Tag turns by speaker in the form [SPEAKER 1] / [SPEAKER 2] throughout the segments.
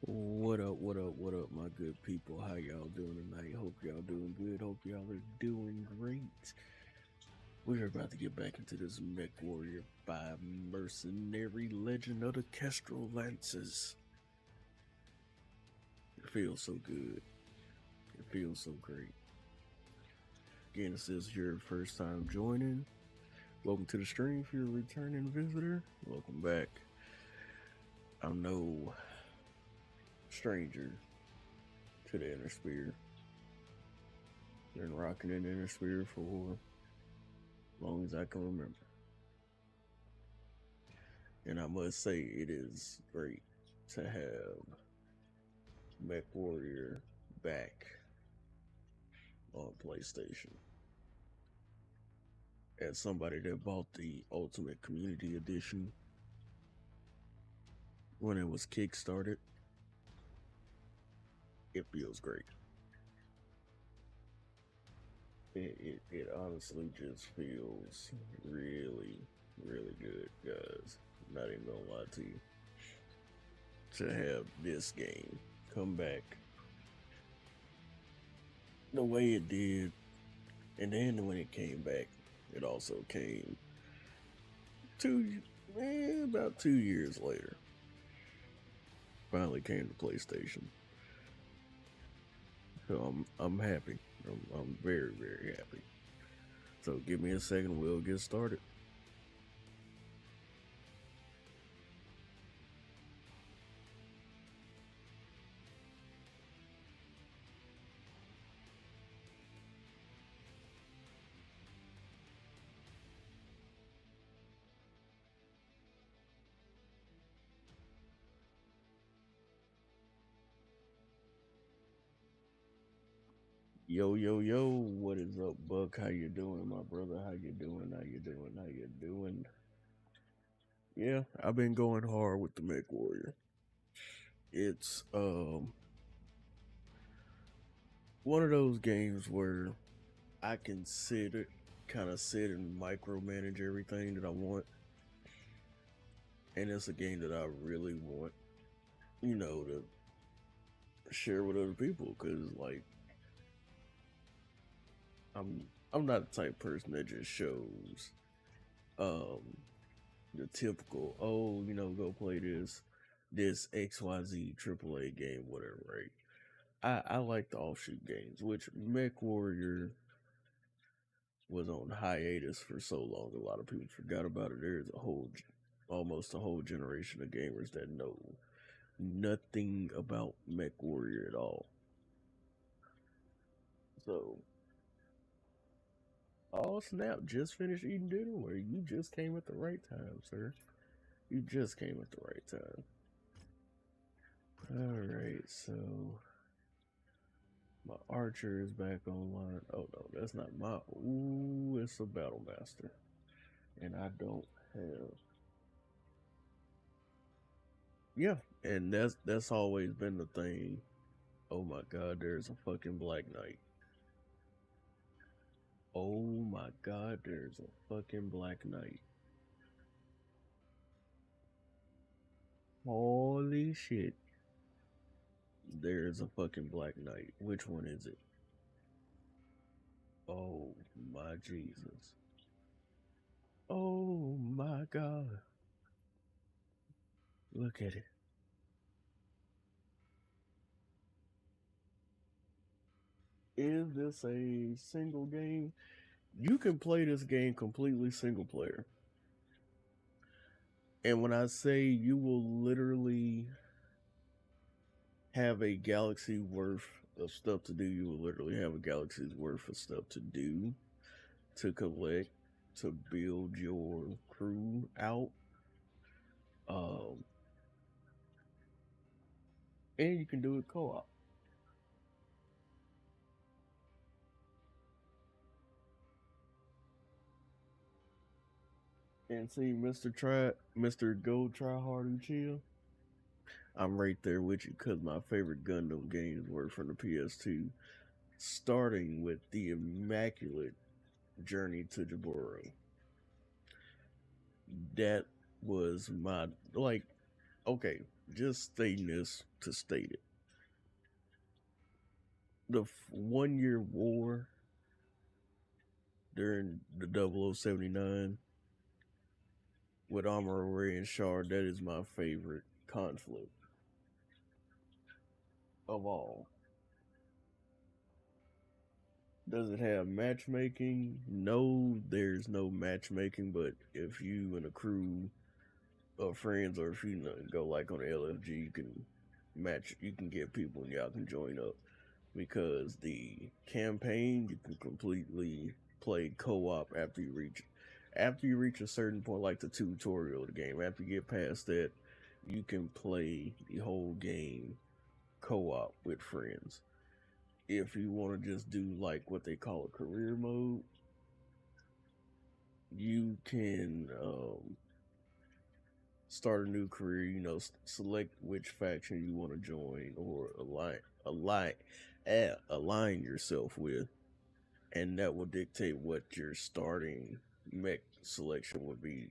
[SPEAKER 1] What up, what up, my good people? How y'all doing tonight? Hope y'all doing good. Hope y'all are doing great. We're about to get back into this MechWarrior 5 Mercenary Legend of the Kestrel Lances. It feels so good. It feels so great. Again, this is your first time joining. Welcome to the stream. If you're a returning visitor, welcome back. I'm no stranger to the Inner Sphere. Been rocking in the Inner Sphere for as long as I can remember. And I must say, it is great to have MechWarrior back on PlayStation. As somebody that bought the Ultimate Community Edition when it was kickstarted, it feels great. It honestly just feels really, really good, guys. I'm not even gonna lie to you. To have this game come back the way it did, and then when it came back, it also came about 2 years later. Finally came to PlayStation. So I'm happy. I'm very, very happy. So give me a second, we'll get started. Yo, yo, yo, what is up, Buck? How you doing, my brother? How you doing? How you doing? How you doing? Yeah, I've been going hard with the MechWarrior. It's one of those games where I can kind of sit and micromanage everything that I want. And it's a game that I really want, to share with other people, because like I'm not the type of person that just shows the typical, go play this XYZ AAA game, whatever, right? I like the offshoot games, which MechWarrior was on hiatus for so long a lot of people forgot about it. There's almost a whole generation of gamers that know nothing about MechWarrior at all. So, oh snap, just finished eating dinner. Where you just came at the right time, sir. You just came at the right time. Alright, so my archer is back online. Oh no, that's not my. Ooh, it's a battle master. And I don't have. Yeah, and that's always been the thing. Oh my god, there's a fucking Black Knight. Oh my god, there's a fucking Black Knight. Holy shit. There's a fucking Black Knight. Which one is it? Oh my Jesus. Oh my god. Look at it. Is this a single game? You can play this game completely single player. And when I say you will literally have a galaxy worth of stuff to do, you will literally have a galaxy's worth of stuff to do, to collect, to build your crew out. Um, and you can do it co-op. And see, Mr. Go Try Hard and Chill. I'm right there with you because my favorite Gundam games were from the PS2, starting with the immaculate Journey to Jaburo. That was my like. okay, just stating this to state it. The 1 year war during the 0079 with Armory and Shard, that is my favorite conflict of all. Does it have matchmaking? No, there's no matchmaking, but if you and a crew of friends, or if you go like on the LFG, you can you can get people and y'all can join up. Because the campaign, you can completely play co-op after you reach a certain point, like the tutorial of the game. After you get past that, you can play the whole game co-op with friends. If you want to just do like what they call a career mode, you can start a new career. Select which faction you want to join or align yourself with, and that will dictate what your starting mech selection would be.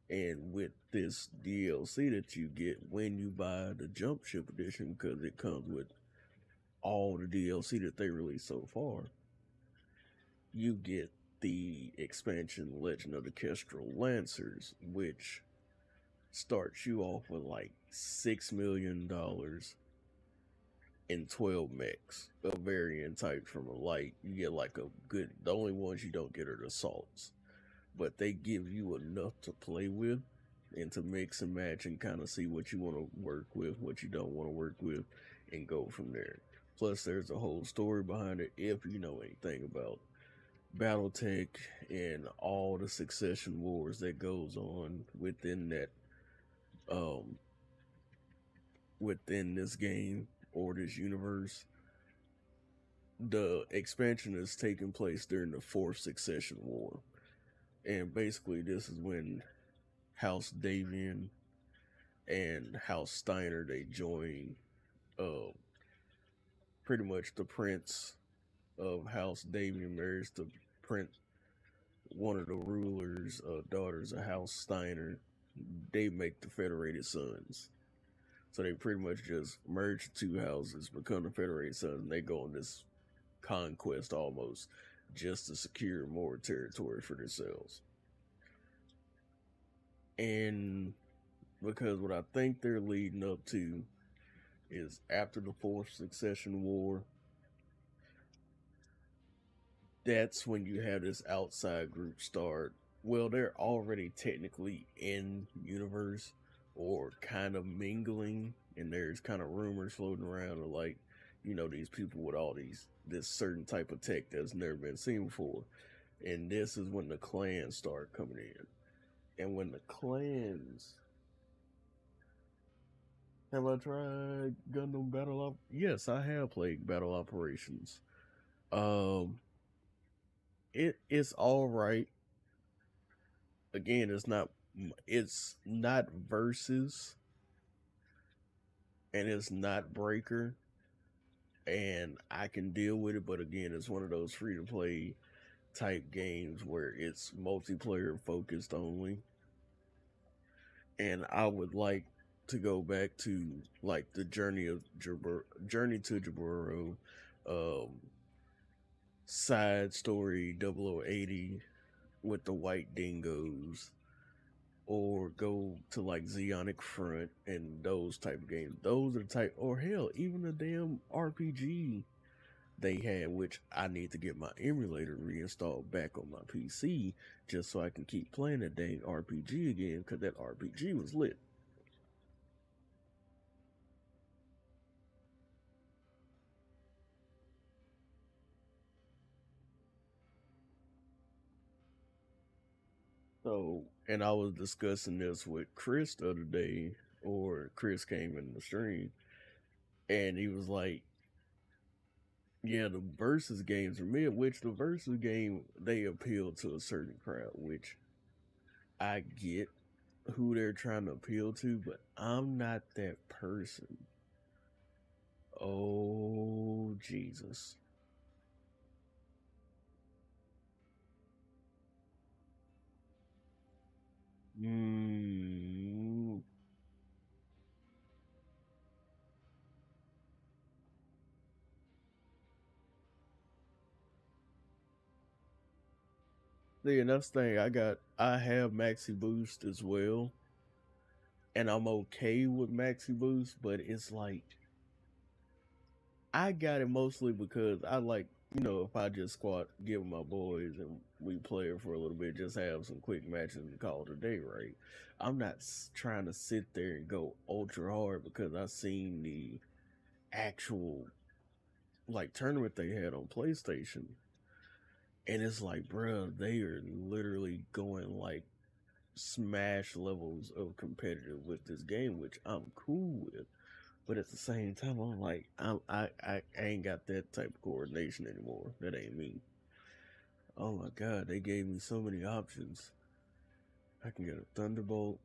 [SPEAKER 1] And with this DLC that you get when you buy the Jump Ship edition, because it comes with all the DLC that they released so far, you get the expansion Legend of the Kestrel Lancers, which starts you off with like $6 million and 12 mechs of varying types. From a light, you get like a good, the only ones you don't get are the assaults, but they give you enough to play with and to mix and match and kind of see what you want to work with, what you don't want to work with, and go from there. Plus, there's a whole story behind it if you know anything about Battletech and all the succession wars that goes on within that, um, within this game or this universe. The expansion is taking place during the fourth succession war, and basically this is when House Davian and House Steiner, they join uh pretty much the prince of House Davian marries the prince, one of the rulers daughters of House Steiner. They make the Federated Sons. So they pretty much just merge two houses, become the Federated Sons, and they go on this conquest almost just to secure more territory for themselves. And because what I think they're leading up to is after the fourth succession war, that's when you have this outside group start. Well, they're already technically in universe or kind of mingling, and there's kind of rumors floating around of like, these people with all this certain type of tech that's never been seen before. And this is when the clans start coming in. And when the clans, have I tried Gundam Battle Op? Yes, I have played Battle Operations. Um, it's all right. Again, it's not versus, and it's not breaker, and I can deal with it. But again, it's one of those free to play type games where it's multiplayer focused only. And I would like to go back to like the Journey to Jaburo, um, side story 0080 with the white dingoes, or go to like Zeonic Front and those type of games. Those are the type, or hell, even the damn RPG they had, which I need to get my emulator reinstalled back on my PC just so I can keep playing that dang RPG again, because that RPG was lit. So, and I was discussing this with Chris the other day, or Chris came in the stream, and he was like, yeah, the versus games are mid, which the versus game, they appeal to a certain crowd, which I get who they're trying to appeal to, but I'm not that person. Oh, Jesus. Mm, Yeah, and that's the thing. I have Maxi Boost as well, and I'm okay with Maxi Boost, but it's like I got it mostly because I like, if I just squat, get with my boys and we play it for a little bit, just have some quick matches and call it a day, right? I'm not trying to sit there and go ultra hard because I seen the actual like tournament they had on PlayStation, and it's like, bruh, they are literally going like smash levels of competitive with this game, which I'm cool with. But at the same time, I'm like, I ain't got that type of coordination anymore. That ain't me. Oh my god, they gave me so many options. I can get a Thunderbolt.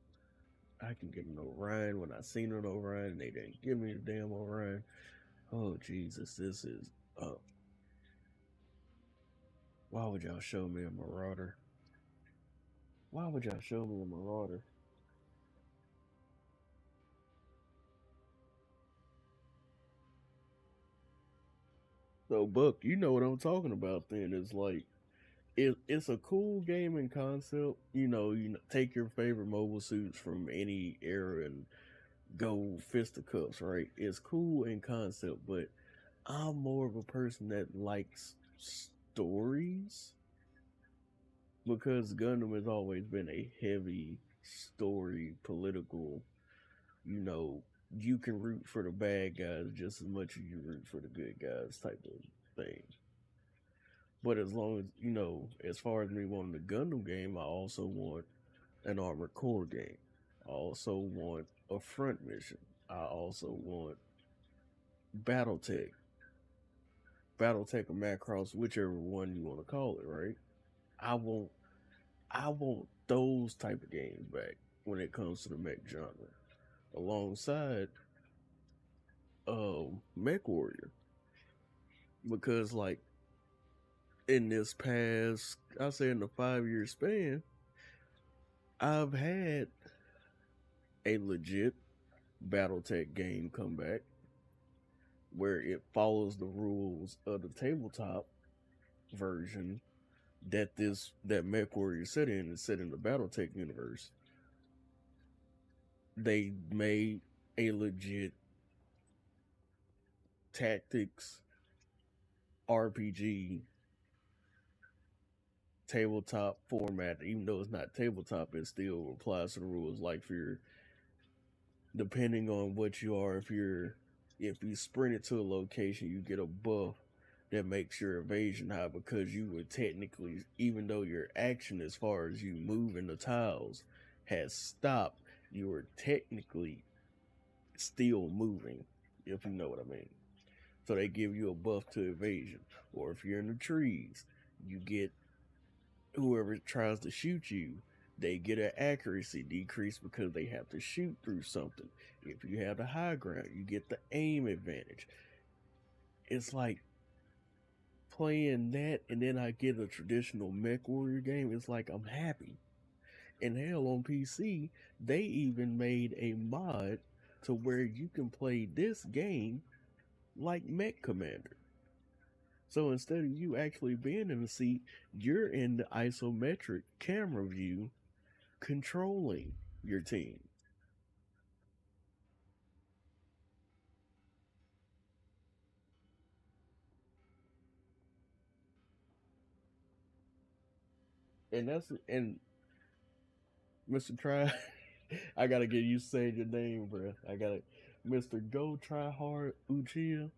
[SPEAKER 1] I can get an Orion when I seen an Orion and they didn't give me the damn Orion. Oh Jesus, this is why would y'all show me a Marauder? Why would y'all show me a Marauder? So Buck, you know what I'm talking about then. It's like it's a cool gaming concept. Take your favorite mobile suits from any era and go fisticuffs, right? It's cool in concept, but I'm more of a person that likes stories because Gundam has always been a heavy story, political, you know, you can root for the bad guys just as much as you root for the good guys type of thing. But as long as, as far as me wanting the Gundam game, I also want an Armored Core game. I also want a front mission. I also want Battletech. Battletech or Macross, whichever one you want to call it, right? I want I want those type of games back when it comes to the mech genre. Alongside MechWarrior. Because like in this past I say in the 5 year span, I've had a legit Battletech game come back where it follows the rules of the tabletop version that MechWarrior set in is set in the BattleTech universe. They made a legit tactics RPG tabletop format. Even though it's not tabletop, it still applies to the rules. Like for your, depending on what you are, if you sprint it to a location, you get a buff that makes your evasion high because you were technically, even though your action as far as you moving the tiles has stopped, you were technically still moving, if you know what I mean. So they give you a buff to evasion. Or if you're in the trees, you get whoever tries to shoot you, they get an accuracy decrease because they have to shoot through something. If you have the high ground, you get the aim advantage. It's like playing that and then I get a traditional Mech Warrior game. It's like I'm happy. And hell, on PC, they even made a mod to where you can play this game like Mech Commander. So instead of you actually being in the seat, you're in the isometric camera view controlling your team. And Mr. Try I gotta get you saying your name, bro. I gotta Mr. Go Try Hard Uchiha.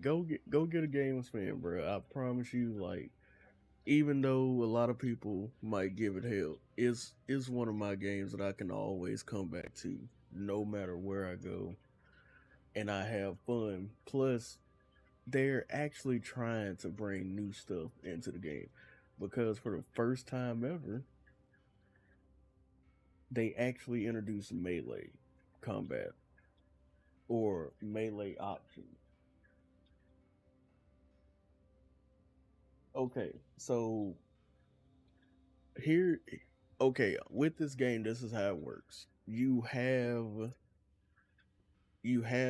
[SPEAKER 1] Go get a game of spin, bro. I promise you, like, even though a lot of people might give it hell, it's one of my games that I can always come back to, no matter where I go, and I have fun. Plus, they're actually trying to bring new stuff into the game because for the first time ever, they actually introduced melee combat or melee options. Okay, so here, okay, with this game, this is how it works. You have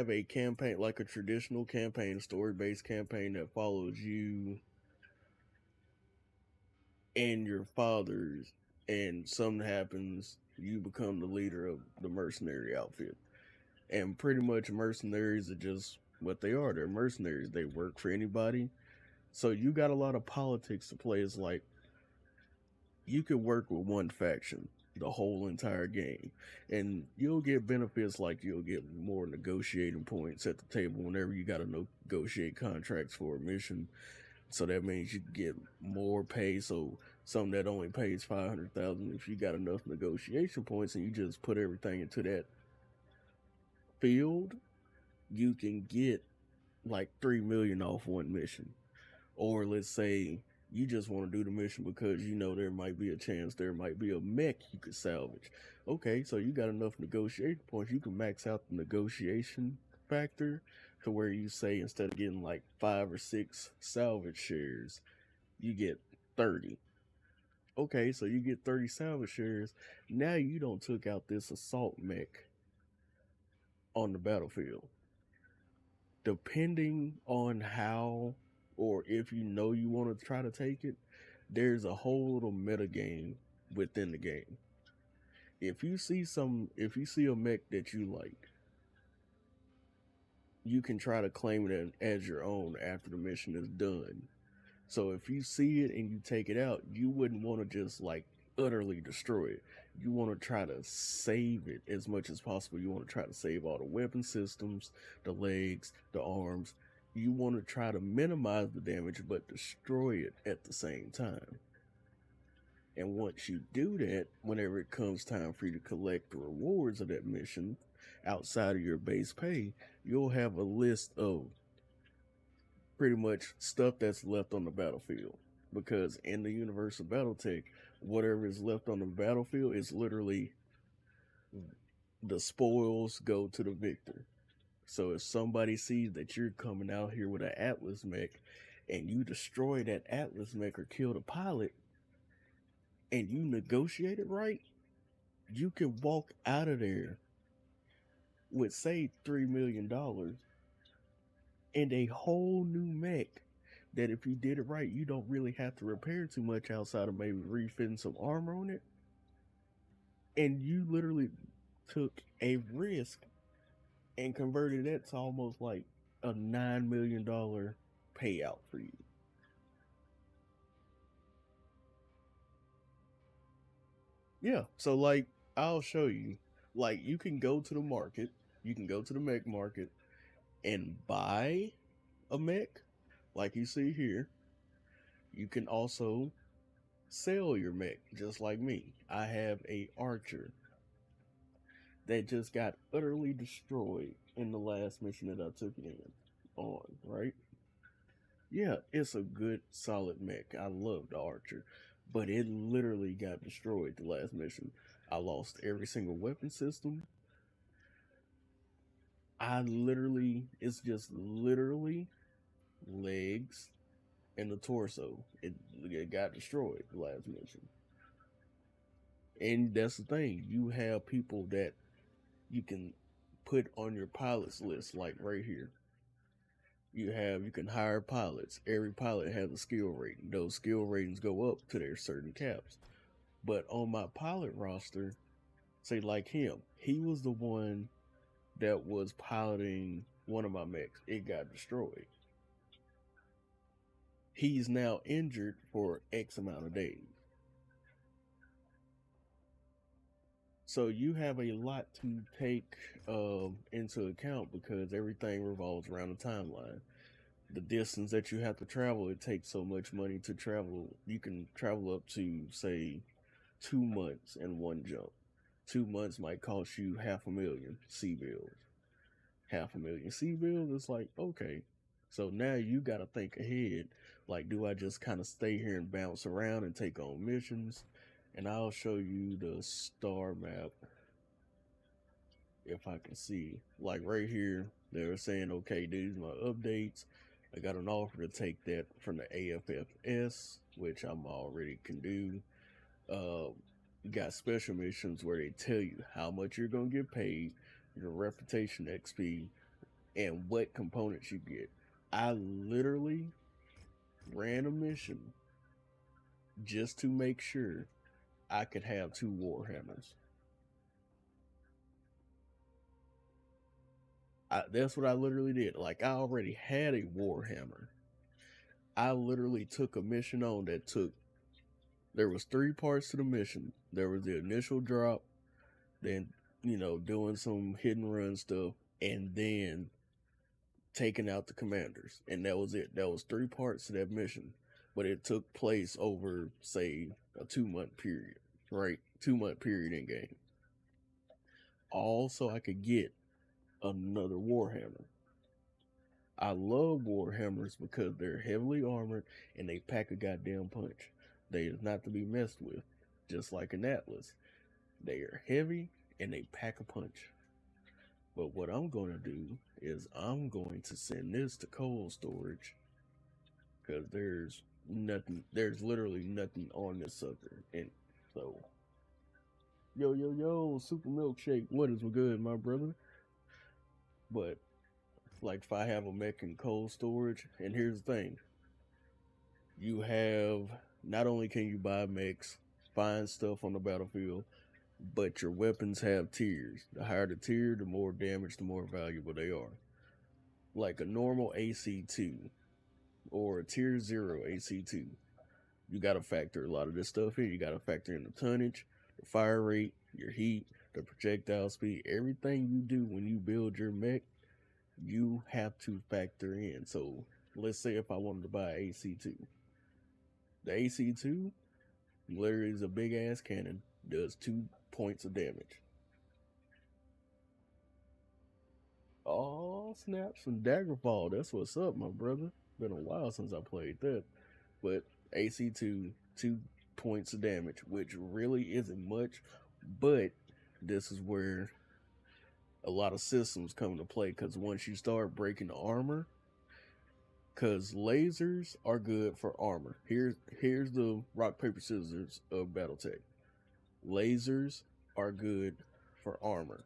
[SPEAKER 1] a campaign like a traditional campaign, story based campaign that follows you. and your father's, and something happens, you become the leader of the mercenary outfit. And pretty much mercenaries are just what they are. They're mercenaries. They work for anybody. So you got a lot of politics to play. It's like you could work with one faction the whole entire game, and you'll get benefits like you'll get more negotiating points at the table whenever you got to negotiate contracts for a mission. So that means you get more pay. So something that only pays 500,000, if you got enough negotiation points and you just put everything into that field, you can get like 3 million off one mission. Or let's say you just want to do the mission because you know there might be a chance there might be a mech you could salvage. Okay, so you got enough negotiation points, you can max out the negotiation factor to where you say instead of getting like 5 or 6 salvage shares, you get 30. Okay, so you get 30 salvage shares. Now you don't took out this assault mech on the battlefield. Depending on how or if you know you want to try to take it, there's a whole little meta game within the game. If you see a mech that you like, you can try to claim it as your own after the mission is done. So if you see it and you take it out, you wouldn't want to just like utterly destroy it. You want to try to save it as much as possible. You want to try to save all the weapon systems, the legs, the arms. You want to try to minimize the damage but destroy it at the same time. And once you do that, whenever it comes time for you to collect the rewards of that mission outside of your base pay, you'll have a list of pretty much stuff that's left on the battlefield. Because in the universe of Battletech, whatever is left on the battlefield is literally the spoils go to the victor. So if somebody sees that you're coming out here with an Atlas mech and you destroy that Atlas mech or kill the pilot and you negotiate it right, you can walk out of there with say $3 million and a whole new mech that if you did it right, you don't really have to repair too much outside of maybe refitting some armor on it. And you literally took a risk and converted that to almost like a $9 million payout for you. Yeah, so like I'll show you. Like you can go to the market, you can go to the mech market and buy a mech, like you see here. You can also sell your mech, just like me. I have a archer that just got utterly destroyed in the last mission that I took it in on, right? Yeah, it's a good solid mech. I love the archer, but it literally got destroyed the last mission. I lost every single weapon system. It's just literally legs and the torso. It got destroyed the last mission. And that's the thing. You have people that you can put on your pilots list, like right here. You can hire pilots. Every pilot has a skill rating. Those skill ratings go up to their certain caps. But on my pilot roster, say like him, he was the one that was piloting one of my mechs. It got destroyed. He's now injured for X amount of days. So you have a lot to take into account because everything revolves around the timeline. The distance that you have to travel, it takes so much money to travel. You can travel up to say 2 months in one jump. 2 months might cost you $500,000 C bills. $500,000 C bills, it's like, okay. So now you got to think ahead. Like, do I just kind of stay here and bounce around and take on missions? And I'll show you the star map if I can see. Like right here, they were saying, okay, these are my updates. I got an offer to take that from the AFFS, which I'm already can do. You got special missions where they tell you how much you're gonna get paid, your reputation XP, and what components you get. I literally ran a mission just to make sure I could have two Warhammers. That's what I literally did. Like, I already had a Warhammer. I literally took a mission on that there was 3 parts to the mission. There was the initial drop, then, doing some hidden run stuff, and then taking out the commanders. And that was it. That was 3 parts to that mission. But it took place over, say, a 2-month period, right? 2-month period in game. All so I could get another Warhammer. I love Warhammers because they're heavily armored and they pack a goddamn punch. They is not to be messed with, just like an Atlas. They are heavy and they pack a punch. But what I'm going to do is I'm going to send this to cold storage because there's literally nothing on this sucker. And so, yo, Super Milkshake, what is good, my brother? But like, if I have a mech in cold storage, and here's the thing, you have, not only can you buy mechs, find stuff on the battlefield, but your weapons have tiers. The higher the tier, the more damage, the more valuable they are. Like a normal AC2 or a tier 0 AC2, you gotta factor a lot of this stuff in. You gotta factor in the tonnage, the fire rate, your heat, the projectile speed, everything you do when you build your mech, you have to factor in. So let's say if I wanted to buy AC2, the AC2 literally is a big ass cannon, does 2 points of damage. Oh snap, some Daggerfall, that's what's up, my brother. Been a while since I played that. But AC2, 2 points of damage, which really isn't much, but this is where a lot of systems come into play, because once you start breaking the armor, because lasers are good for armor. Here's the rock paper scissors of BattleTech. Lasers are good for armor.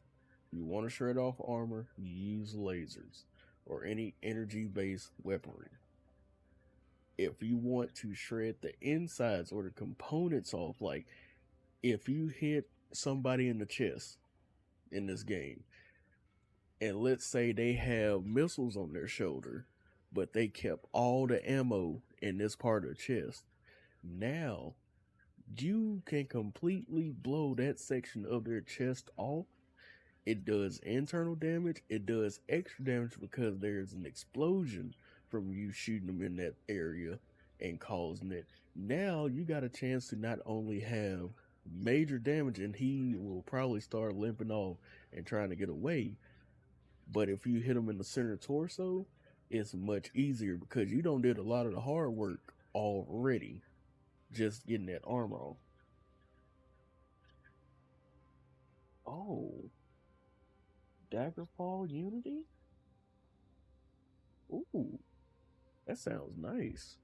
[SPEAKER 1] You want to shred off armor, you use lasers or any energy based weaponry. If you want to shred the insides or the components off, like if you hit somebody in the chest in this game, and let's say they have missiles on their shoulder, but they kept all the ammo in this part of the chest, now you can completely blow that section of their chest off. It does internal damage, it does extra damage because there's an explosion from you shooting them in that area and causing it. Now you got a chance to not only have major damage, and he will probably start limping off and trying to get away, but if you hit him in the center torso, it's much easier because you don't did a lot of the hard work already just getting that armor off. Oh, Daggerfall Unity? Ooh, that sounds nice.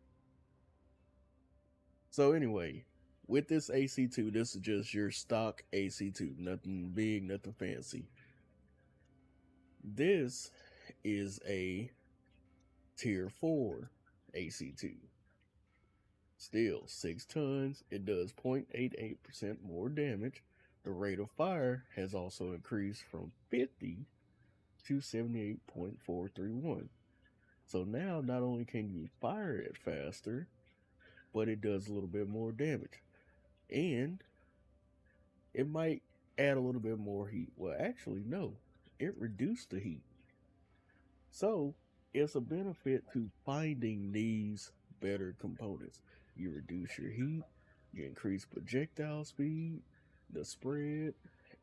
[SPEAKER 1] So anyway, with this AC2, this is just your stock AC2. Nothing big, nothing fancy. This is a tier 4 AC2. Still 6 tons. It does 0.88% more damage. The rate of fire has also increased from 50 to 78.431. So now not only can you fire it faster, but it does a little bit more damage. And it might add a little bit more heat. Well, actually, no. It reduced the heat. So it's a benefit to finding these better components. You reduce your heat, you increase projectile speed, the spread,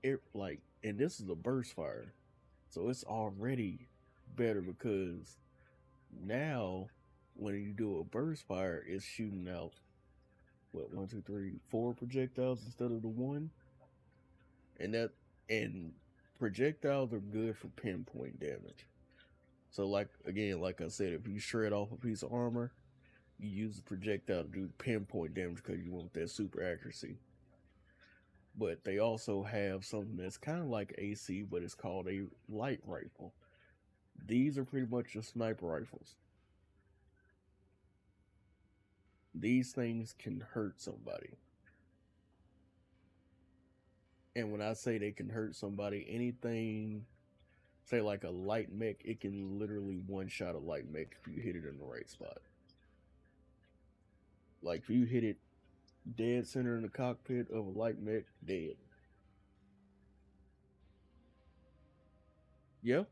[SPEAKER 1] and this is a burst fire. So it's already better because now when you do a burst fire, it's shooting out 1, 2, 3, 4 projectiles instead of the 1. And projectiles are good for pinpoint damage. So like I said, if you shred off a piece of armor, you use the projectile to do pinpoint damage because you want that super accuracy. But they also have something that's kind of like AC, but it's called a light rifle. These are pretty much just sniper rifles. these things can hurt somebody. And when I say they can hurt somebody, anything, say like a light mech, it can literally one shot a light mech if you hit it in the right spot. Like if you hit it dead center in the cockpit of a light mech, dead. Yeah,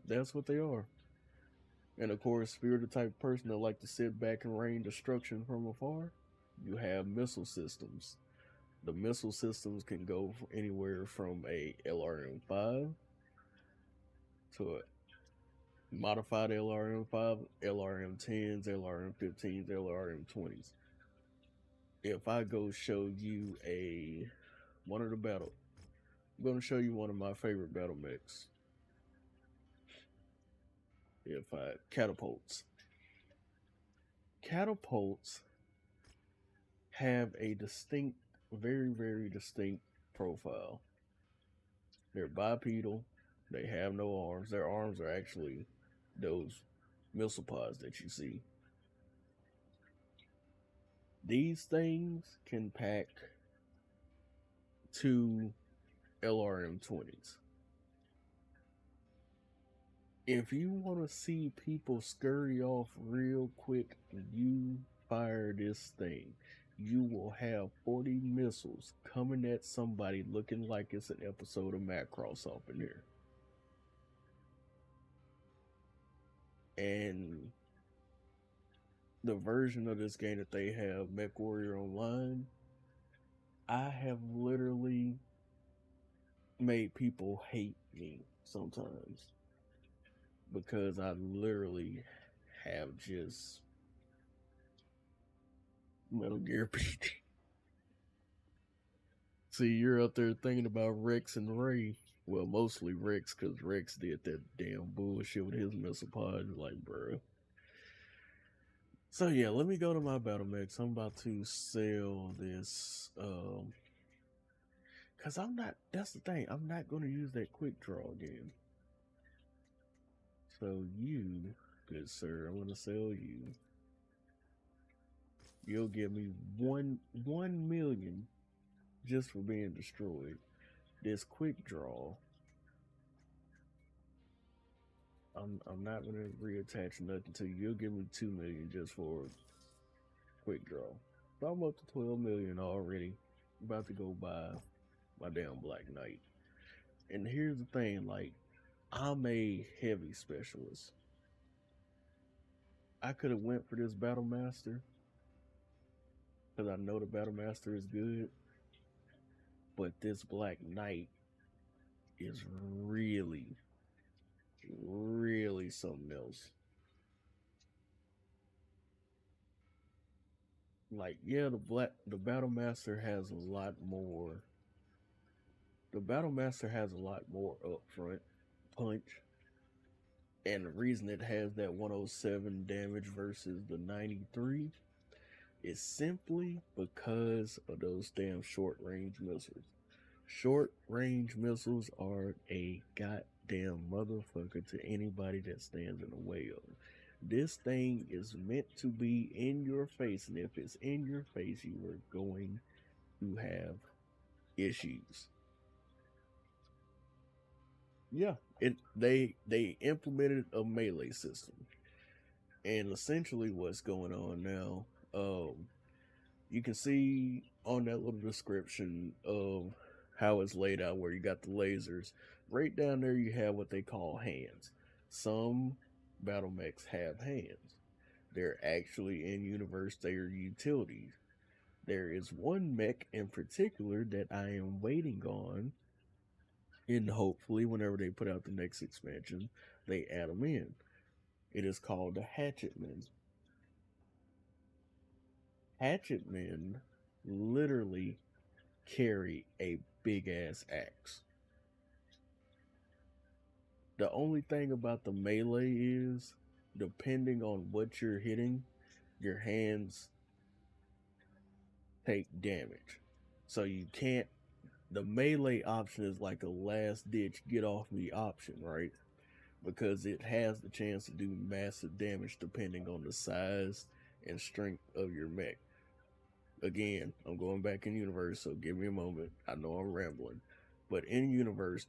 [SPEAKER 1] that's what they are. And of course, if you're the type of person that like to sit back and rain destruction from afar, you have missile systems. The missile systems can go anywhere from a LRM-5 to a modified LRM-5, LRM-10s, LRM-15s, LRM-20s. If I go show you one of the battle, I'm going to show you one of my favorite battle mechs. If I catapults have a distinct, very, very distinct profile. They're bipedal. They have no arms. Their arms are actually those missile pods that you see. These things can pack 2 LRM-20s. If you want to see people scurry off real quick, you fire this thing. You will have 40 missiles coming at somebody looking like it's an episode of Macross up in here. And the version of this game that they have, MechWarrior Online, I have literally made people hate me sometimes because I literally have just Metal Gear PT. See, you're out there thinking about Rex and Ray. Well, mostly Rex, because Rex did that damn bullshit with his missile pod. Like, bro. So yeah, let me go to my battle mechs. I'm about to sell this. Cause I'm not. That's the thing. I'm not going to use that quick draw again. So you, good sir, I'm going to sell you. You'll give me 1 million just for being destroyed. This quick draw, I'm not gonna reattach nothing to you. You'll give me 2 million just for quick draw. So I'm up to 12 million already. About to go buy my damn Black Knight. And here's the thing, like, I'm a heavy specialist. I could have went for this Battle Master because I know the Battle Master is good. But this Black Knight is really, really something else. Like, yeah, the Battle Master has a lot more. The Battle Master has a lot more upfront punch, and the reason it has that 107 damage versus the 93 is simply because of those damn short range missiles. Short range missiles are a goddamn motherfucker to anybody that stands in the way of them. This thing is meant to be in your face, and if it's in your face, you are going to have issues. Yeah, they implemented a melee system, and essentially what's going on now, you can see on that little description of how it's laid out, where you got the lasers right down there. You have what they call hands. Some battle mechs have hands. They're actually in universe. They are utilities. There is one mech in particular that I am waiting on, and hopefully whenever they put out the next expansion, they add them in. It is called the Hatchetmen. Hatchetmen literally carry a big ass axe. The only thing about the melee is, depending on what you're hitting, your hands take damage. So you can't. The melee option is like a last ditch get off me option, right? Because it has the chance to do massive damage depending on the size and strength of your mech. Again, I'm going back in universe, so give me a moment. I know I'm rambling. But in universe,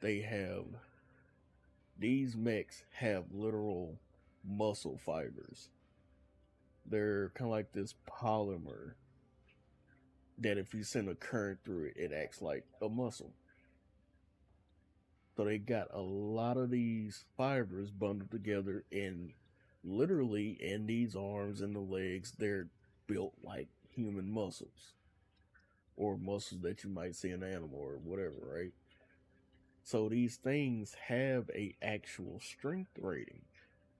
[SPEAKER 1] these mechs have literal muscle fibers. They're kind of like this polymer that if you send a current through it, it acts like a muscle. So they got a lot of these fibers bundled together, and literally in these arms and the legs, they're built like human muscles or muscles that you might see in an animal or whatever, right? So these things have a actual strength rating.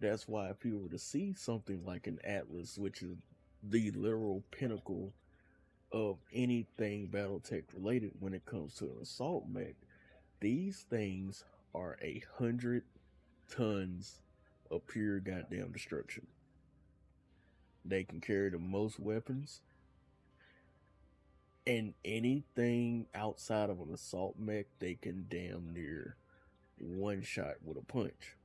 [SPEAKER 1] That's why if you were to see something like an Atlas, which is the literal pinnacle of anything Battletech related when it comes to an assault mech, these things are 100 tons of pure goddamn destruction. They can carry the most weapons, and anything outside of an assault mech, they can damn near one shot with a punch.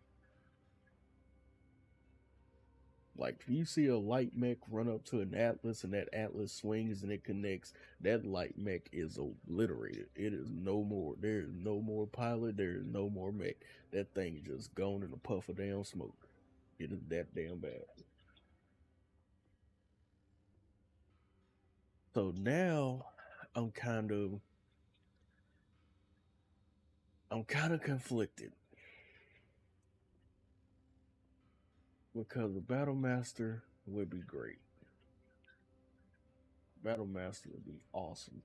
[SPEAKER 1] Like, if you see a light mech run up to an Atlas and that Atlas swings and it connects, that light mech is obliterated. It is no more. There is no more pilot. There is no more mech. That thing is just gone in a puff of damn smoke. It is that damn bad. So now I'm kind of conflicted because the Battle Master would be great. Battle Master would be awesome.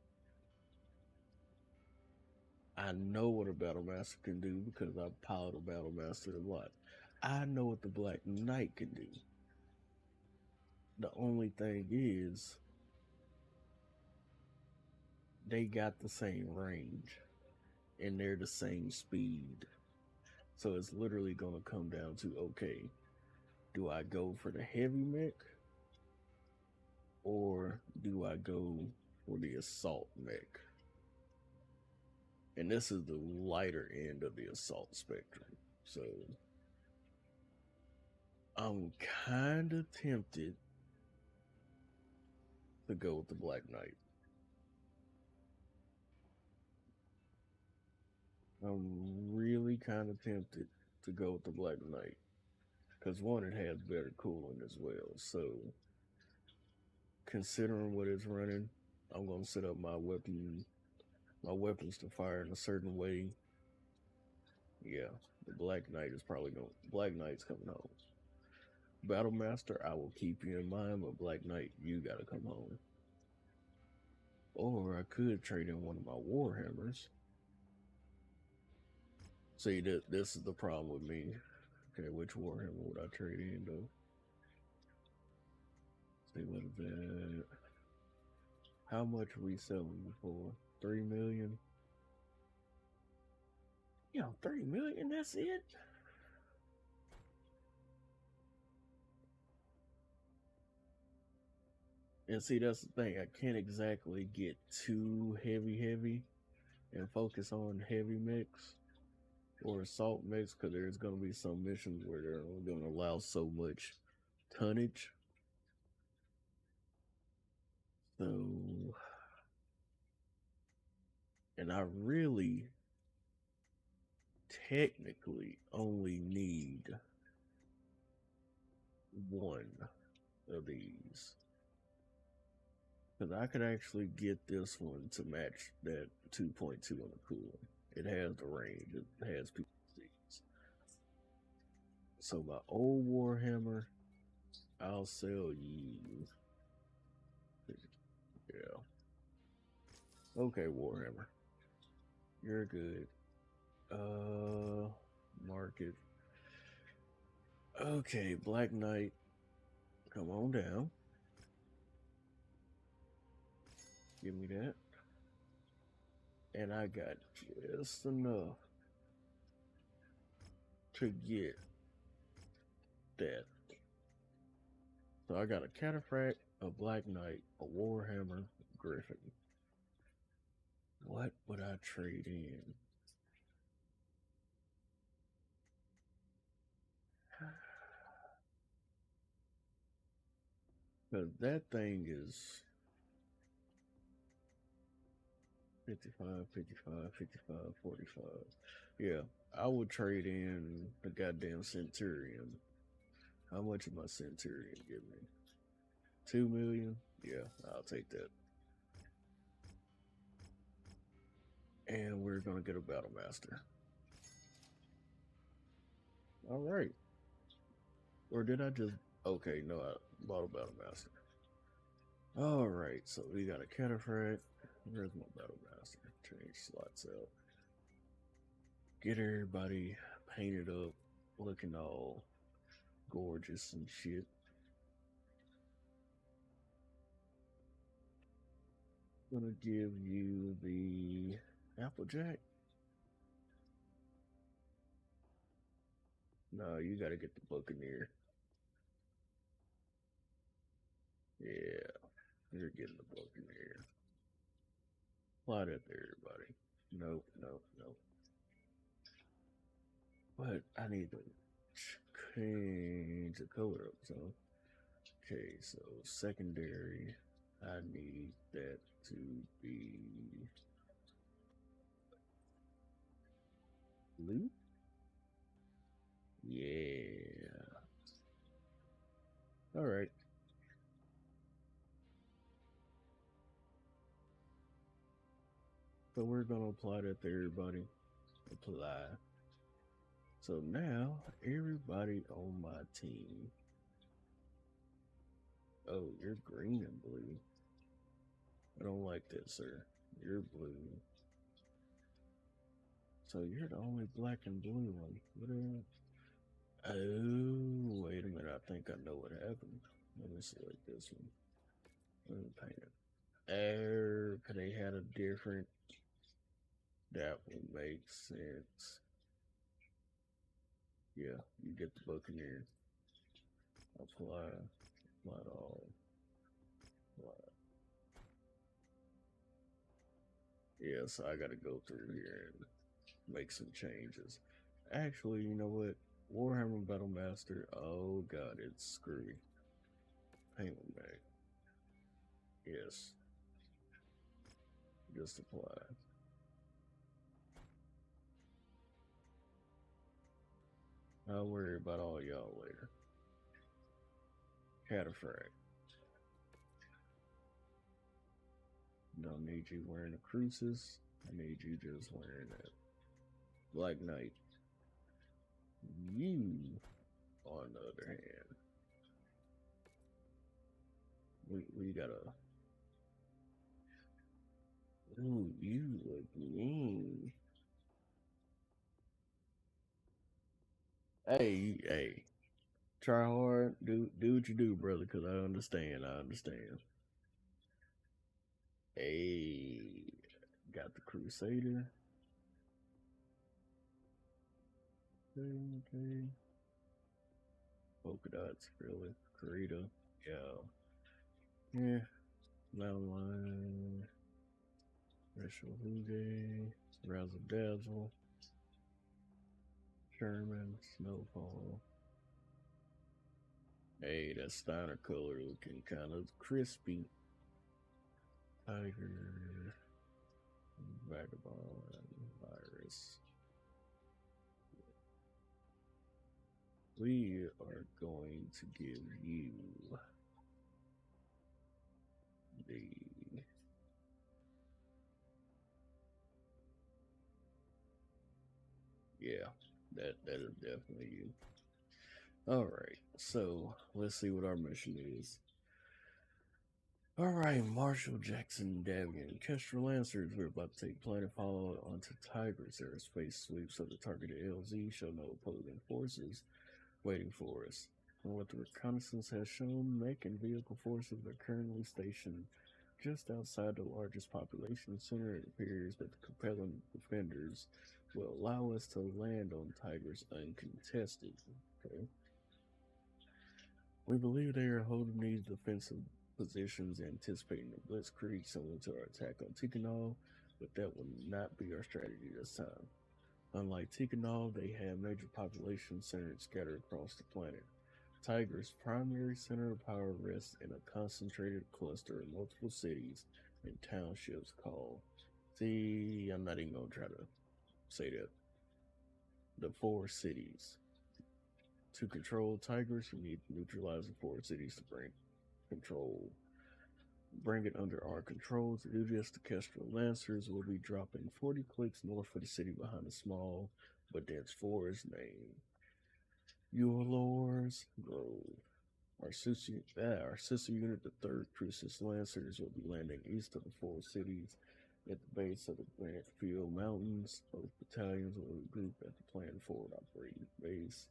[SPEAKER 1] I know what a Battle Master can do because I pilot a Battle Master a lot. I know what the Black Knight can do. The only thing is, they got the same range and they're the same speed. So it's literally going to come down to, okay, do I go for the heavy mech or do I go for the assault mech? And this is the lighter end of the assault spectrum. So I'm kind of tempted to go with the Black Knight. I'm really kind of tempted to go with the Black Knight because one, it has better cooling as well. So considering what it's running, I'm gonna set up my weapons to fire in a certain way. Yeah, the Black Knight is probably going. Black Knight's coming home. Battle Master, I will keep you in mind, but Black Knight, you gotta come home. Or I could trade in one of my Warhammers. See, this is the problem with me. Okay, which Warhammer would I trade in though? See, what is that? How much are we selling for? 3 million? Yeah, 30 million, that's it? And see, that's the thing. I can't exactly get too heavy and focus on heavy mix or assault mix because there's going to be some missions where they're only going to allow so much tonnage. So, and I really technically only need one of these. Because I could actually get this one to match that 2.2 on the cooler. It has the range, it has PCs. So my old Warhammer, I'll sell you. Yeah. Okay, Warhammer. You're good. Market. Okay, Black Knight. Come on down. Give me that. And I got just enough to get that. So I got a Cataphract, a Black Knight, a Warhammer, Griffin. What would I trade in? Because that thing is 55, 55, 55, 45. Yeah, I would trade in the goddamn Centurion. How much of my Centurion give me? 2 million? Yeah, I'll take that. And we're gonna get a Battle Master. All right. Or did I just? Okay, no, I bought a Battle Master. All right, so we got a Cataphract. Where's my Battle Master? Change slots out. Get everybody painted up, looking all gorgeous and shit. Gonna give you the Applejack. No, you gotta get the Buccaneer. Yeah, you're getting the Buccaneer. Apply that to everybody. Nope, nope, nope. But I need to change the color up, so. Okay, so secondary, I need that to be blue. Yeah. All right. So we're gonna apply that to everybody. Apply. So now everybody on my team. Oh, you're green and blue. I don't like that, sir. You're blue. So you're the only black and blue one. What are... Oh, wait a minute. I think I know what happened. Let me select this one. Let me paint it. Oh, because they had a different. That would make sense. Yeah, you get the Buccaneer. Apply. Apply to all. Apply. Yeah, so I gotta go through here and make some changes. Actually, you know what? Warhammer Battle Master. Oh god, it's screwy. Paint one back. Yes. Just apply. I'll worry about all y'all later. Cataphract. Don't need you wearing a crucis. I need you just wearing that. Black Knight. You, on the other hand, we gotta. Ooh, you look mean. Hey, try hard, do what you do, brother. Cause I understand. Hey, got the Crusader. Okay. Polka dots, really. Karita. Yeah. Yeah. Line. Racial Hoogie. Razzle Dazzle. Sherman. Snowfall. Hey, that Steiner color looking kind of crispy. Tiger. Vagabond. Virus. We are going to give you the that is definitely you. All right, so let's see what our mission is. All right, Marshall, Jackson, Davian, Kestrel Lancers. We're about to take planetfall onto Tigris. Aerospace sweeps of the targeted LZ show no opposing forces waiting for us. From what the reconnaissance has shown, mech and vehicle forces are currently stationed just outside the largest population center. It appears that the compelling defenders will allow us to land on Tigris uncontested. Okay. We believe they are holding these defensive positions, anticipating a blitzkrieg similar to our attack on Tikhonov, but that will not be our strategy this time. Unlike Tikhonov, they have major population centers scattered across the planet. Tiger's primary center of power rests in a concentrated cluster of multiple cities and townships called. See, I'm not even gonna try to say that. The four cities. To control Tigers, you need to neutralize the four cities to bring it under our control. To do this, the Kestrel Lancers will be dropping 40 clicks north of the city behind a small but dense forest named AORUS Grove. Our sister unit, the 3rd Crucis Lancers, will be landing east of the four cities at the base of the Granite Field Mountains. Both battalions will regroup at the planned forward operating base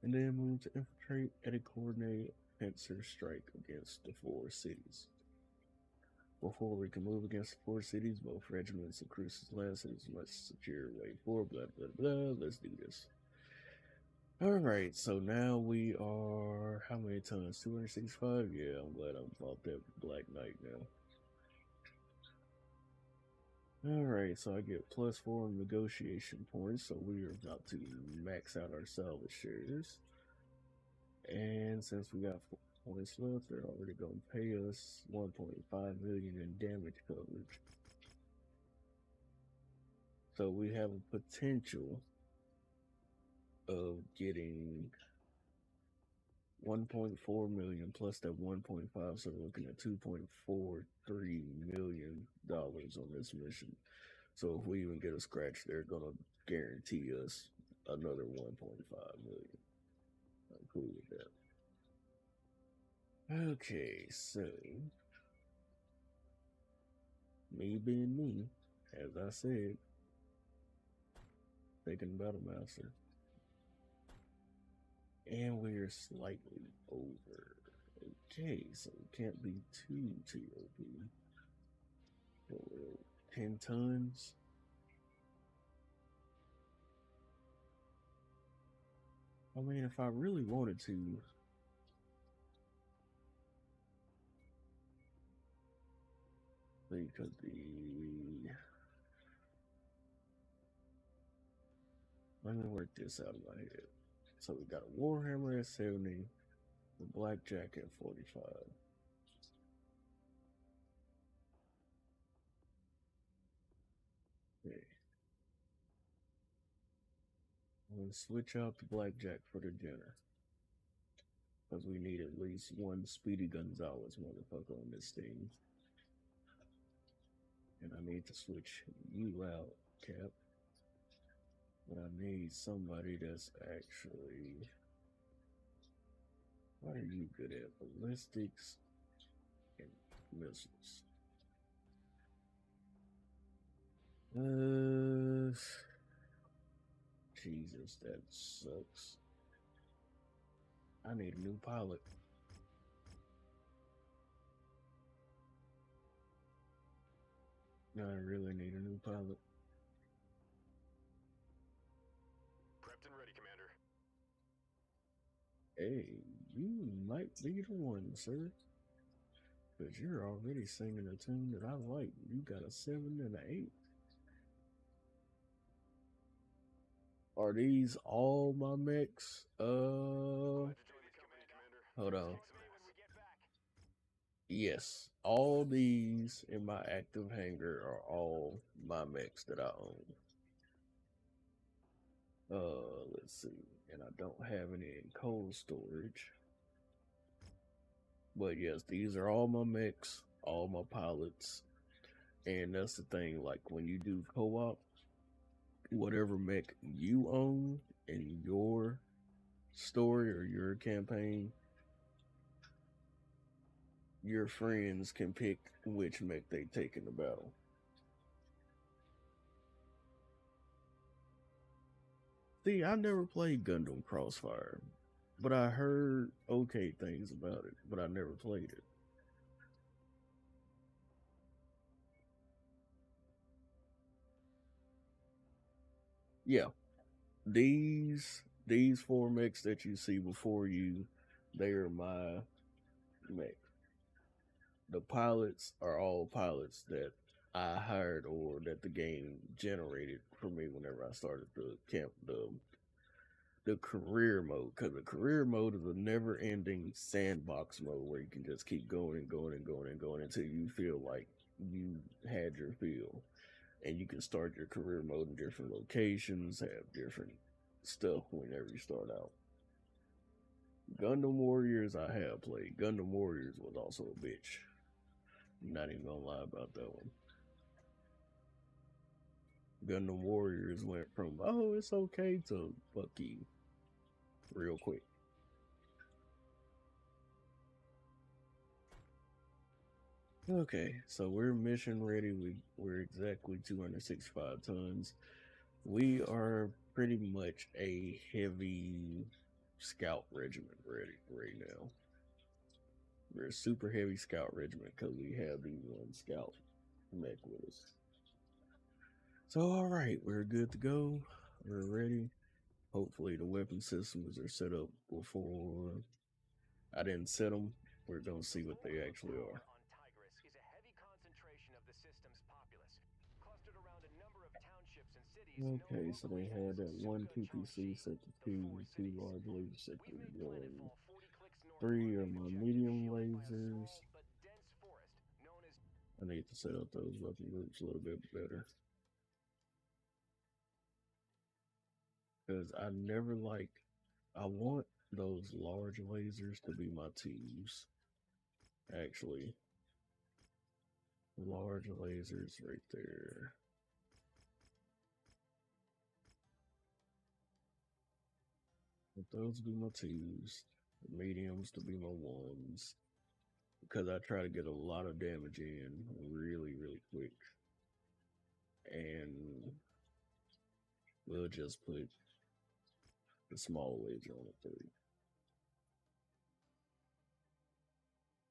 [SPEAKER 1] and then move to infiltrate at a coordinated pincer strike against the four cities. Before we can move against the four cities, both regiments of Crucis Lancers must secure way forward, blah, blah, blah. Let's do this. Alright, so now we are, how many tons? 265? Yeah, I'm glad I bought that Black Knight now. Alright, so I get +4 negotiation points, so we are about to max out our salvage shares. And since we got 4 points left, they're already going to pay us 1.5 million in damage coverage. So we have a potential of getting 1.4 million plus that 1.5, so we're looking at $2.43 million on this mission. So if we even get a scratch, they're gonna guarantee us another 1.5 million. I'm cool with that. Okay, so me being me, as I said, taking Battle Master. And we're slightly over. Okay, so it can't be too TOP. 10 tons. I mean, if I really wanted to, because let me work this out in my head. So we got a Warhammer at 70, the Blackjack at 45. Okay. I'm gonna switch out the Blackjack for the dinner. Because we need at least one Speedy Gonzalez motherfucker on this thing. And I need to switch you out, Cap. But I need somebody that's actually. What are you good at? Ballistics and missiles. Jesus, that sucks. I need a new pilot. I really need a new pilot.
[SPEAKER 2] Prepped and ready, Commander.
[SPEAKER 1] Hey, you might be the one, sir. Because you're already singing a tune that I like. You got a 7 and an 8. Are these all my mechs? Hold on. Yes, all these in my active hangar are all my mechs that I own. Let's see. And I don't have any in cold storage. But yes, these are all my mechs, all my pilots. And that's the thing, like when you do co-op, whatever mech you own in your story or your campaign, your friends can pick which mech they take in the battle. See, I never played Gundam Crossfire, but I heard okay things about it, but I never played it. Yeah, these 4 mechs that you see before you, they are my mech. The pilots are all pilots that I hired or that the game generated for me whenever I started the the career mode, because the career mode is a never-ending sandbox mode where you can just keep going and going and going and going until you feel like you had your fill, and you can start your career mode in different locations, have different stuff whenever you start out. Gundam Warriors I have played. Gundam Warriors was also a bitch. I'm not even gonna lie about that one. Gundam Warriors went from, oh, it's okay, to fuck you real quick. Okay, so we're mission ready. We're exactly 265 tons. We are pretty much a heavy scout regiment ready right now. We're a super heavy scout regiment because we have the one scout mech with us. So alright, we're good to go. We're ready. Hopefully the weapon systems are set up before I didn't set them. We're gonna see what they actually are. Okay, so they had that one PPC set to 2 large lasers set to 1. 3 are my medium lasers. I need to set up those weapon groups a little bit better. Because I never liked, I want those large lasers to be my 2s. Actually, large lasers right there. Let those be my 2s. The mediums to be my 1s. Because I try to get a lot of damage in really, really quick. And we'll just put the small laser on the 3.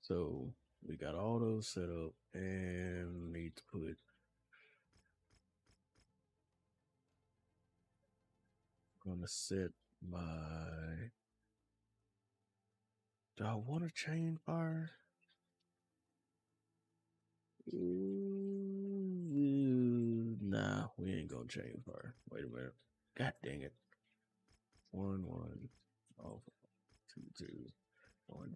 [SPEAKER 1] So we got all those set up, and need to put gonna set my, do I want to chain fire? Nah, we ain't gonna chain fire. Wait a minute. God dang it. 1 1 oh 2 2 1 1.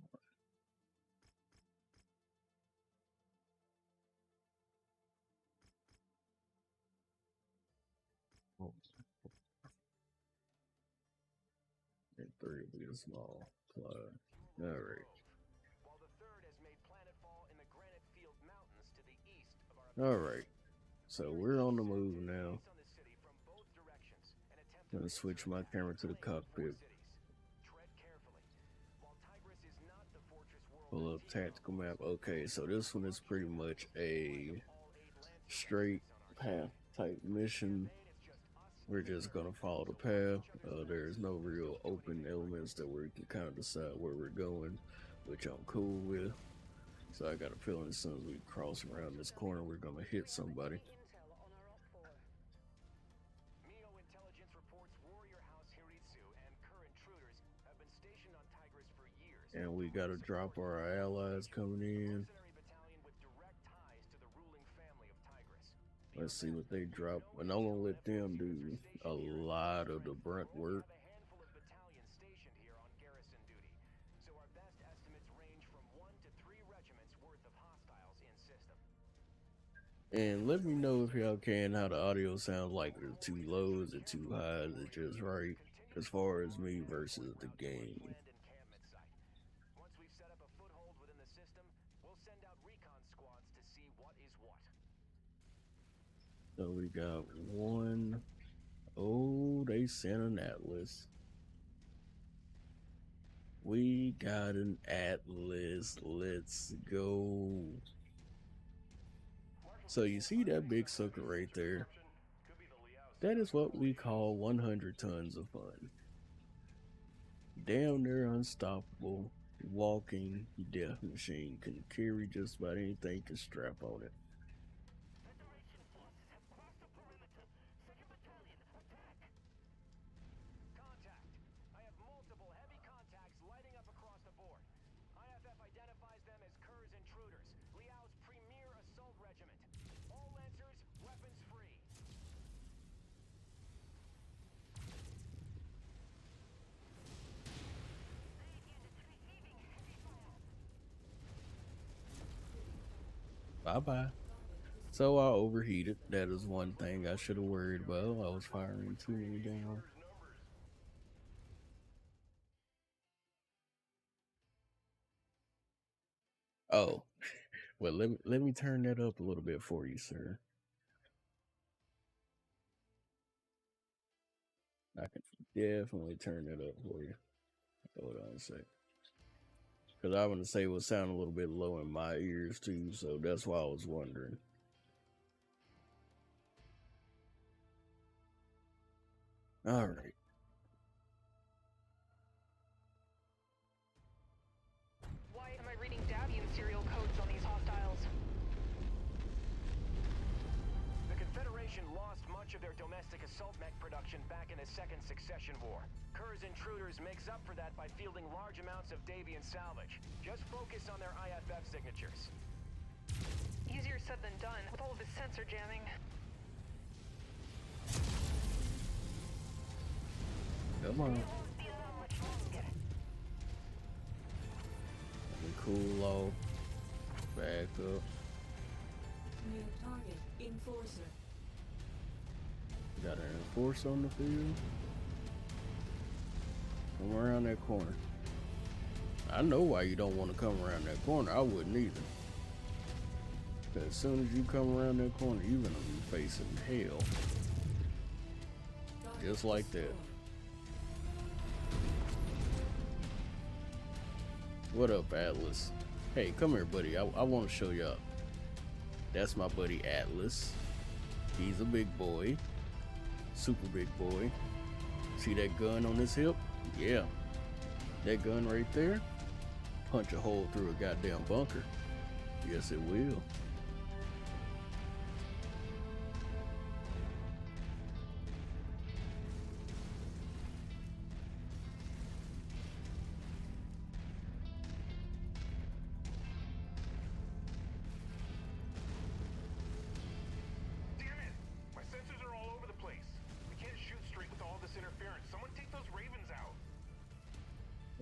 [SPEAKER 1] Oh. And 3 will be a small plug. Alright. Alright. So we're on the move now. Gonna switch my camera to the cockpit. Pull up tactical map. Okay, so this one is pretty much a straight path type mission. We're just gonna follow the path. There's no real open elements that we can kind of decide where we're going, which I'm cool with. So I got a feeling as soon as we cross around this corner, we're gonna hit somebody. And we gotta drop our allies coming in. Let's see what they drop. And I'm gonna let them do a lot of the brunt work. And let me know if y'all can how the audio sounds like. Is it too low? Is it too high? Is it just right? As far as me versus the game. So we got one. Oh, they sent an Atlas. We got an Atlas. Let's go. So you see that big sucker right there? That is what we call 100 tons of fun. Damn near unstoppable. Walking death machine. Can carry just about anything, can strap on it. Bye bye. So I overheated. That is one thing I should have worried about. I was firing too many down. Oh, well, let me turn that up a little bit for you, sir. I can definitely turn that up for you. Hold on a sec. Because I want to say it would sound a little bit low in my ears too, so that's why I was wondering. All right.
[SPEAKER 3] Why am I reading Davian serial codes on these hostiles?
[SPEAKER 2] The Confederation lost much of their domestic assault mech production back in the Second Succession War. Kerr's Intruders makes up for that by fielding large amounts of Davian salvage. Just focus on their IFF signatures.
[SPEAKER 3] Easier said than done with all of this sensor jamming.
[SPEAKER 1] Come on. Let me cool off. Back up.
[SPEAKER 4] New target, Enforcer.
[SPEAKER 1] Got an enforcer on the field. Come around that corner. I know why you don't want to come around that corner. I wouldn't either. But as soon as you come around that corner, you're gonna be facing hell. Just like that. What up, Atlas? Hey, come here, buddy. I want to show y'all. That's my buddy Atlas. He's a big boy. Super big boy. See that gun on his hip? Yeah. That gun right there? Punch a hole through a goddamn bunker. Yes, it will.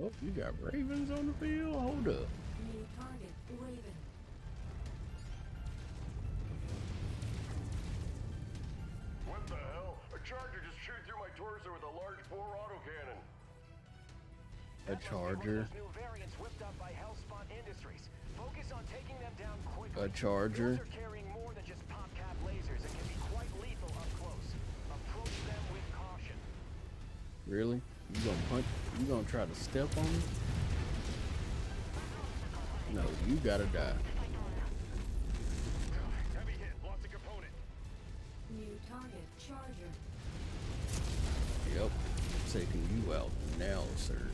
[SPEAKER 1] Oh, you got ravens on the field? Hold up.
[SPEAKER 4] New target, Raven.
[SPEAKER 2] What the hell? A charger just chewed through my torso with a large bore autocannon.
[SPEAKER 1] A charger.
[SPEAKER 2] New variants whipped up by Hellspawn Industries. Focus on taking them down quickly.
[SPEAKER 1] A charger.
[SPEAKER 2] Those are carrying more than just pop cap lasers and can be quite lethal up close. Approach them with caution.
[SPEAKER 1] Really? You gonna punch? You gonna try to step on me? No, you gotta die.
[SPEAKER 2] Heavy hit, lost a component.
[SPEAKER 4] New target, Charger.
[SPEAKER 1] Yep. Taking you out now, sir.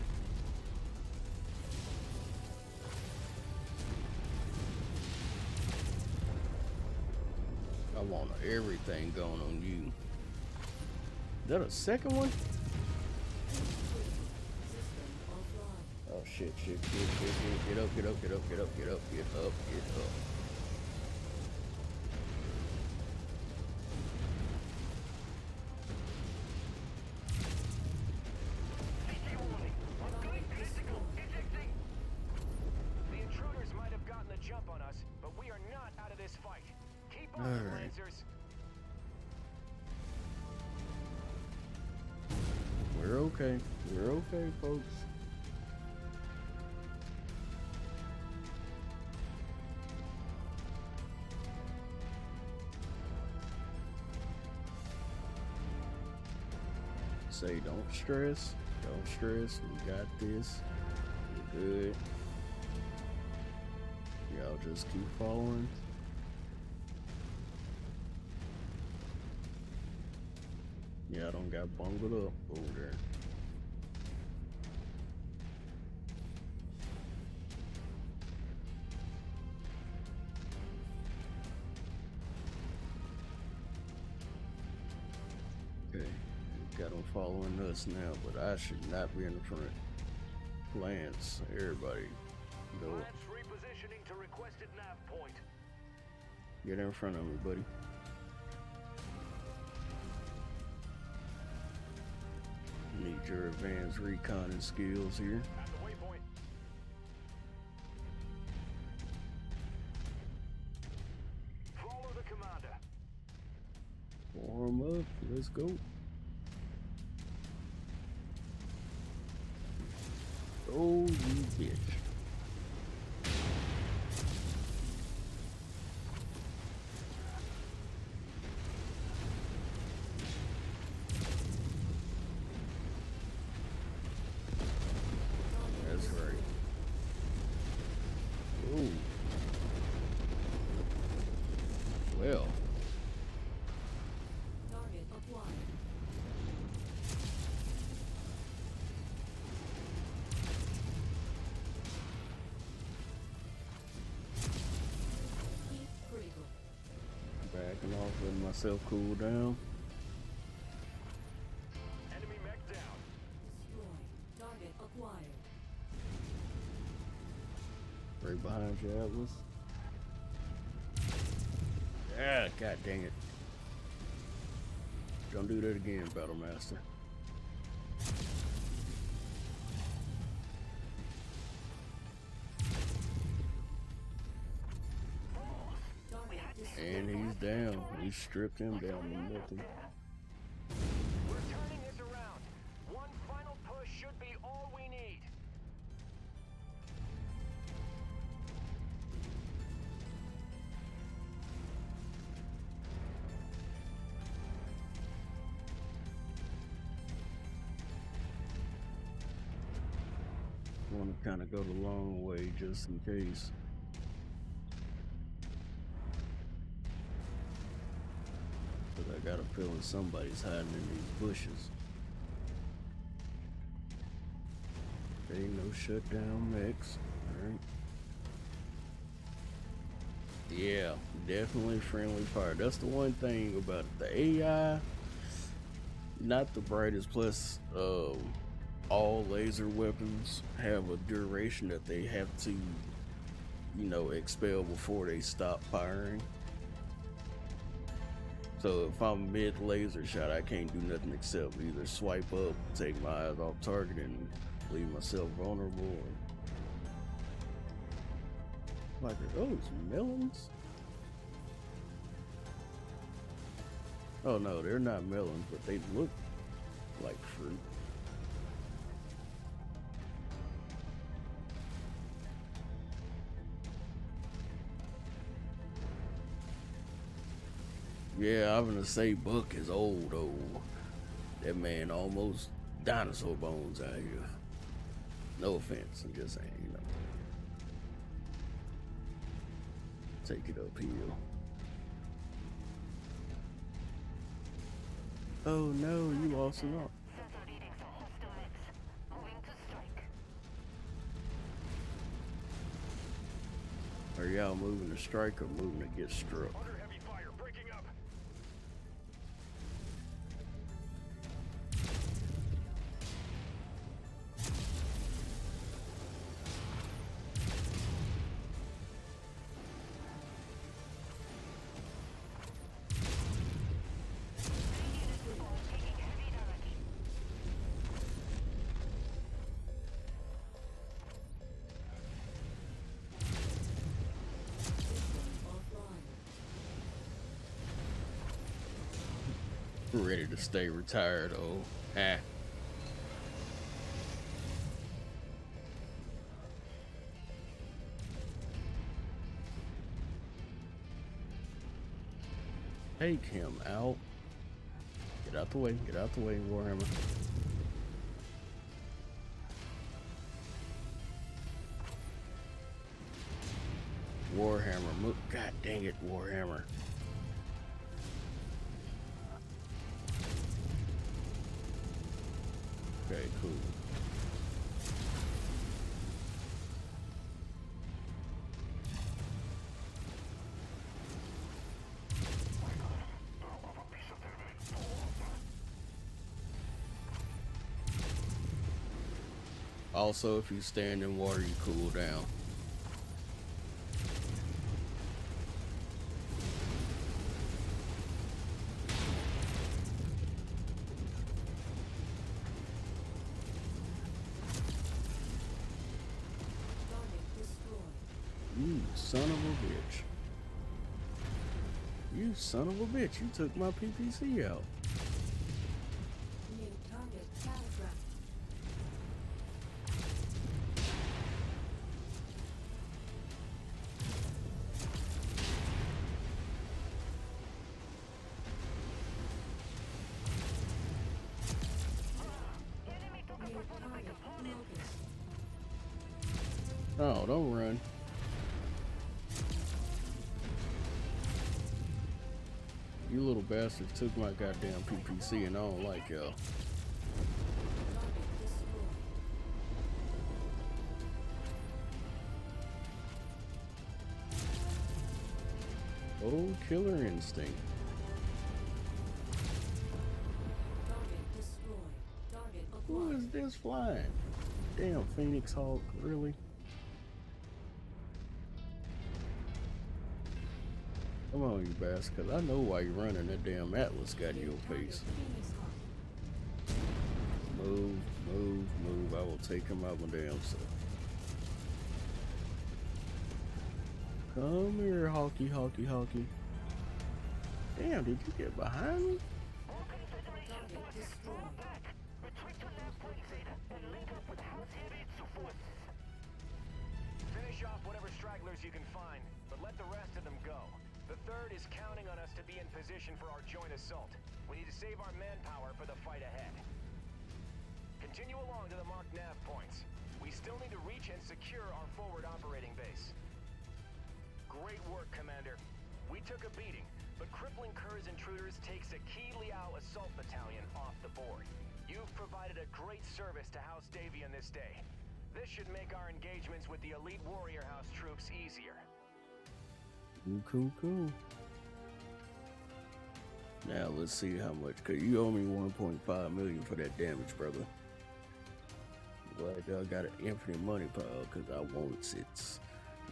[SPEAKER 1] I want everything going on you. Is that a second one?
[SPEAKER 4] System offline.
[SPEAKER 1] Oh shit. Get up. Get up.
[SPEAKER 2] The intruders might have gotten the jump on us, but we are not out of this fight. Keep on the
[SPEAKER 1] Alright.
[SPEAKER 2] lasers.
[SPEAKER 1] We're okay. We're okay, folks. Say, don't stress. Don't stress. We got this. We're good. Y'all just keep following. Yeah, I don't got bungled up over there. Okay, got them following us now, but I should not be in the front. Lance, everybody, go.
[SPEAKER 2] Lance repositioning to requested nav point.
[SPEAKER 1] Get in front of me, buddy. Need your advanced recon and skills here.
[SPEAKER 2] At the waypoint.
[SPEAKER 1] Arm up. Let's go. Oh, you bitch. That's right. Oh. Well.
[SPEAKER 4] Target acquired. Heat critical.
[SPEAKER 1] Backing off, letting myself cool down.
[SPEAKER 2] Enemy mech down.
[SPEAKER 4] Destroyed. Target acquired.
[SPEAKER 1] Right behind you, Atlas. Ah, god dang it. Don't do that again, Battle Master.
[SPEAKER 4] Target destroyed.
[SPEAKER 1] And he's down. He stripped him down to nothing.
[SPEAKER 2] We're turning this around. One final push should be all we need.
[SPEAKER 1] Want to kind of go the long way just in case. But I got a feeling somebody's hiding in these bushes. There ain't no shutdown mechs. Alright. Yeah, definitely friendly fire. That's the one thing about it. The AI, not the brightest, plus all laser weapons have a duration that they have to, you know, expel before they stop firing. So if I'm mid laser shot, I can't do nothing except either swipe up, take my eyes off target, and leave myself vulnerable. Like, are those melons? Oh no, they're not melons, but they look like fruit. Yeah, I'm gonna say Buck is old. That man almost dinosaur bones out here. No offense, I'm just saying, you know. Take it uphill. Oh no, you lost an arm. Are y'all moving to strike or moving to get struck?
[SPEAKER 2] Under heavy fire, breaking up.
[SPEAKER 1] Ready to stay retired, oh. Ah. Take him out. Get out the way, Warhammer. Warhammer, move. God dang it, Warhammer. Okay, cool. Also, if you stand in water, you cool down.
[SPEAKER 4] Target destroyed.
[SPEAKER 1] You son of a bitch. You son of a bitch, you took my PPC out.
[SPEAKER 4] New target catapult. New target locust.
[SPEAKER 1] Oh, don't run. You little bastards took my goddamn PPC and I don't like y'all.
[SPEAKER 4] Target destroyed.
[SPEAKER 1] Oh, killer instinct.
[SPEAKER 4] Target destroyed. Target
[SPEAKER 1] Who
[SPEAKER 4] acquired.
[SPEAKER 1] is this flying? Damn Phoenix Hawk, really? Come on, you bastard, cause I know why you're running. That damn Atlas got in your face.
[SPEAKER 4] Phoenix Hawk.
[SPEAKER 1] Move, move, move. I will take him out my damn self. Come here, Hawky, Hawky, Hawky. Damn, did you get behind me?
[SPEAKER 4] Target destroyed.
[SPEAKER 2] Finish off whatever stragglers you can find, but let the rest of them go. The third is counting on us to be in position for our joint assault. We need to save our manpower for the fight ahead. Continue along to the marked nav points. We still need to reach and secure our forward operating base. Great work, Commander. We took a beating, but crippling Kerr's intruders takes a key Liao assault battalion off the board. You've provided a great service to House Davian this day. This should make our engagements with the elite warrior house troops easier.
[SPEAKER 1] Cool, cool. Now let's see how much. Cause you owe me 1.5 million for that damage, brother. Glad y'all got an infinite money pile, cause I want it.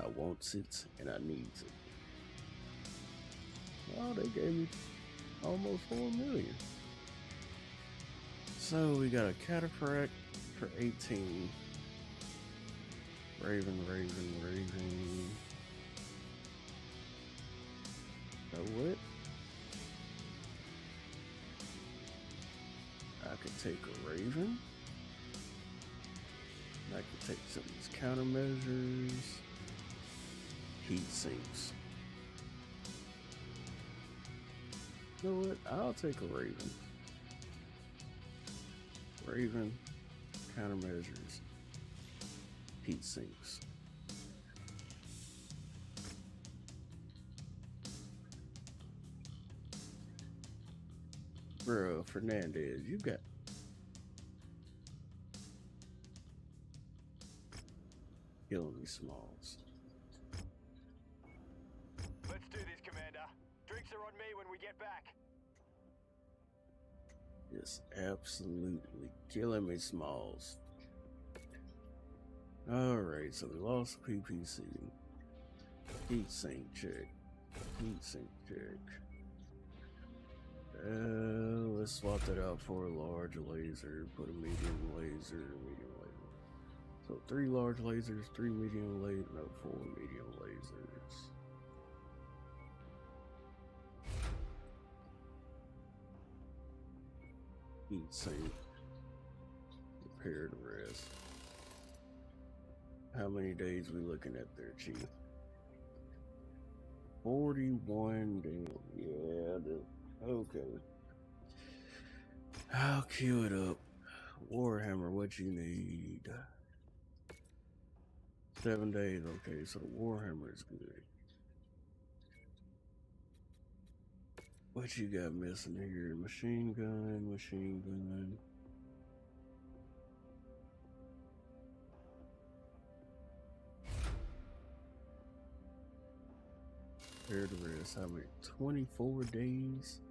[SPEAKER 1] I want it, and I need it. Oh, they gave me almost 4 million. So we got a cataphract for 18. Raven. What? I could take a Raven. I could take some of these countermeasures. Heat sinks. You know what? I'll take a Raven. Raven, countermeasures, heat sinks. Bro, Fernandez, you got killing me, Smalls.
[SPEAKER 2] Let's do this, Commander. Drinks are on me when we get back.
[SPEAKER 1] Just absolutely killing me, Smalls. Alright, so we lost PPC. Heat sink check. Heat sink check. Let's swap that out for a large laser. Put a medium laser, medium laser. So 3 large lasers, 3 medium lasers, no, 4 medium lasers. Heat sink. Repair the rest. How many days we looking at there, Chief? 41 days. Yeah, okay. I'll queue it up. Warhammer, what you need? 7 days, okay, so the Warhammer is good. What you got missing here? Machine gun, machine gun. Here the rest. How many? 24 days?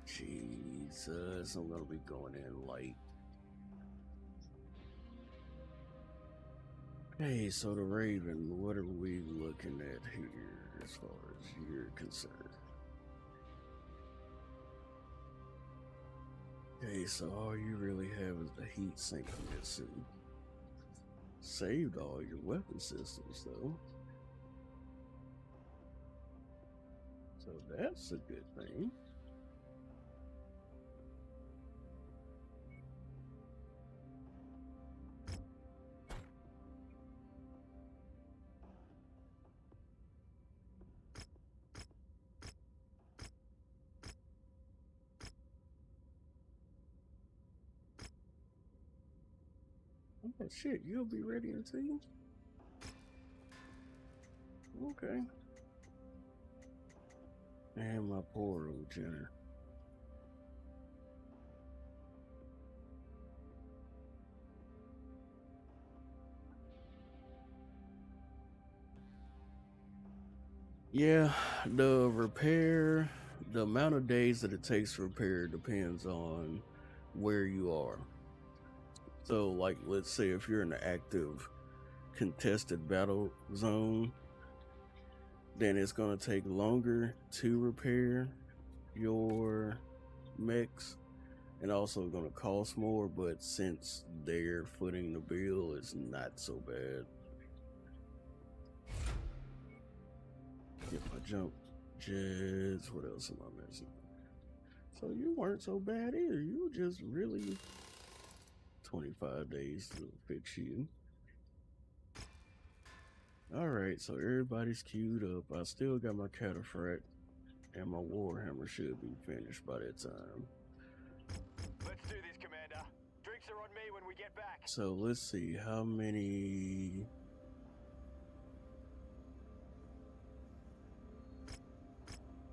[SPEAKER 1] Jesus, I'm gonna be going in light. Hey, so the Raven, what are we looking at here as far as you're concerned? Okay, so all you really have is the heat sink missing. Saved all your weapon systems though. So that's a good thing. Oh shit, you'll be ready in 2? Okay. And my poor old Jenner. Yeah, the amount of days that it takes to repair depends on where you are. So, like, let's say if you're in an active contested battle zone, then it's going to take longer to repair your mechs and also going to cost more, but since they're footing the bill, it's not so bad. Get my jump jets. What else am I missing? So you weren't so bad either. You were just really 25 days to fix you. Alright, so everybody's queued up. I still got my cataphract, and my warhammer should be finished by that time.
[SPEAKER 2] Let's do this, Commander. Drinks are on me when we get back.
[SPEAKER 1] So let's see how many.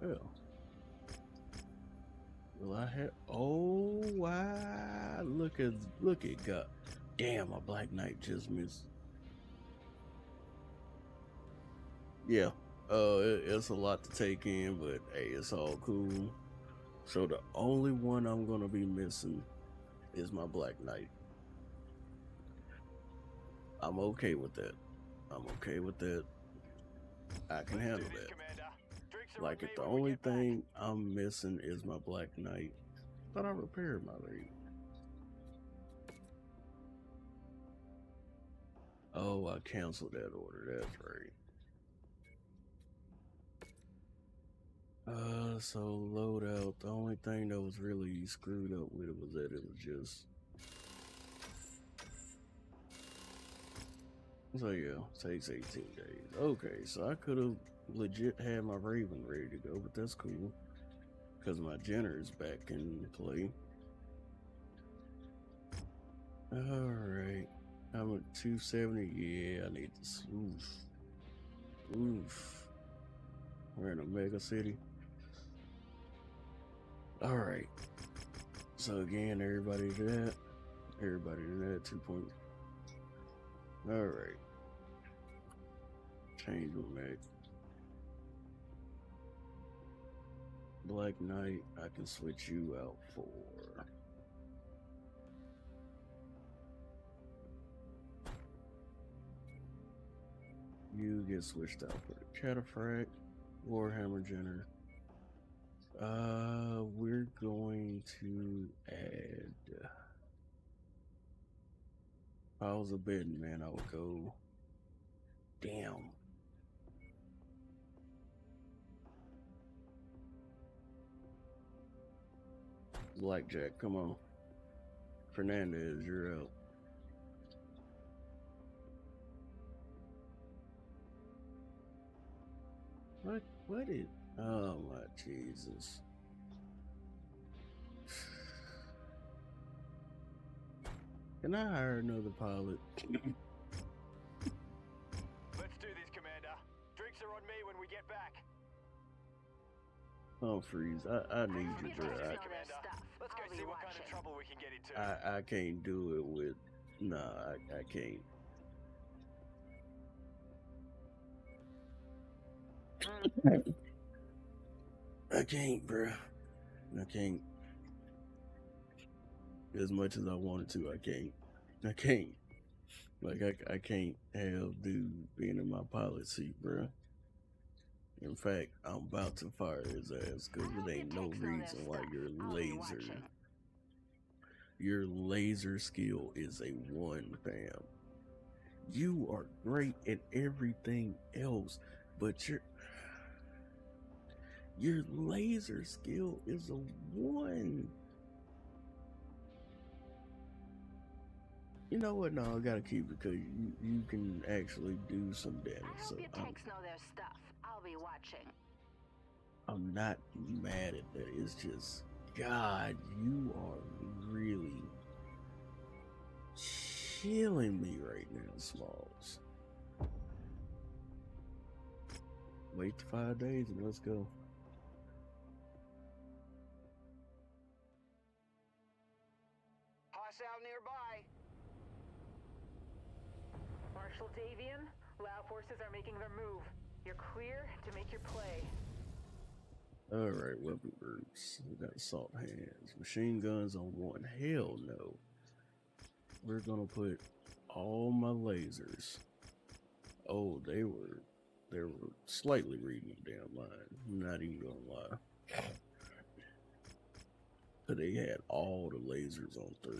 [SPEAKER 1] Well, will I have? Oh wow! Look at God! Damn, my Black Knight just missed. Yeah, it's a lot to take in, but hey, it's all cool. So the only one I'm gonna be missing is my Black Knight. I'm okay with that. I'm okay with that. I can handle that. Like, if the only thing I'm missing is my Black Knight, but I repaired my raid. Oh, I canceled that order. That's right. So loadout. The only thing that was really screwed up with it was that it was just. So yeah, takes 18 days. Okay, so I could have legit had my Raven ready to go, but that's cool. Because my Jenner is back in play. Alright. I'm at 270. Yeah, I need this. Oof. We're in a mega city. Alright. So again, everybody to that. Everybody to that. 2 point. Alright. Change my mech. Black Knight, I can switch you out for. You get switched out for the Cataphract, Warhammer Jenner. We're going to add. If I was a betting man, I would go. Damn. Blackjack, come on. Fernandez, you're out. What is? Oh my Jesus. Can I hire another pilot?
[SPEAKER 2] Let's do this, Commander. Drinks are on me when we get back.
[SPEAKER 1] Oh, Freeze, I need you, bro.
[SPEAKER 2] Commander, let's go see what kind of trouble we can get into.
[SPEAKER 1] I can't do it with. Nah, I can't. I can't, bro. I can't. As much as I wanted to, I can't. I can't. Like, I can't have dude being in my pilot seat, bro. In fact, I'm about to fire his ass because there ain't no reason why your laser skill is a 1, fam. You are great at everything else, but Your laser skill is a 1. You know what? No, I gotta keep it because you can actually do some damage.
[SPEAKER 5] I
[SPEAKER 1] So
[SPEAKER 5] hope your techs know their stuff. I'll be watching.
[SPEAKER 1] I'm not mad at that. It's just, God, you are really killing me right now, Smalls. Wait 5 days and let's go.
[SPEAKER 2] Hoss out nearby.
[SPEAKER 3] Marshal Davian, lab forces are making their move. You're clear to make your play.
[SPEAKER 1] Alright, weapon groups. We got assault hands. Machine guns on 1. Hell no. We're gonna put all my lasers. Oh, they were slightly reading the damn line. I'm not even gonna lie. But they had all the lasers on 3.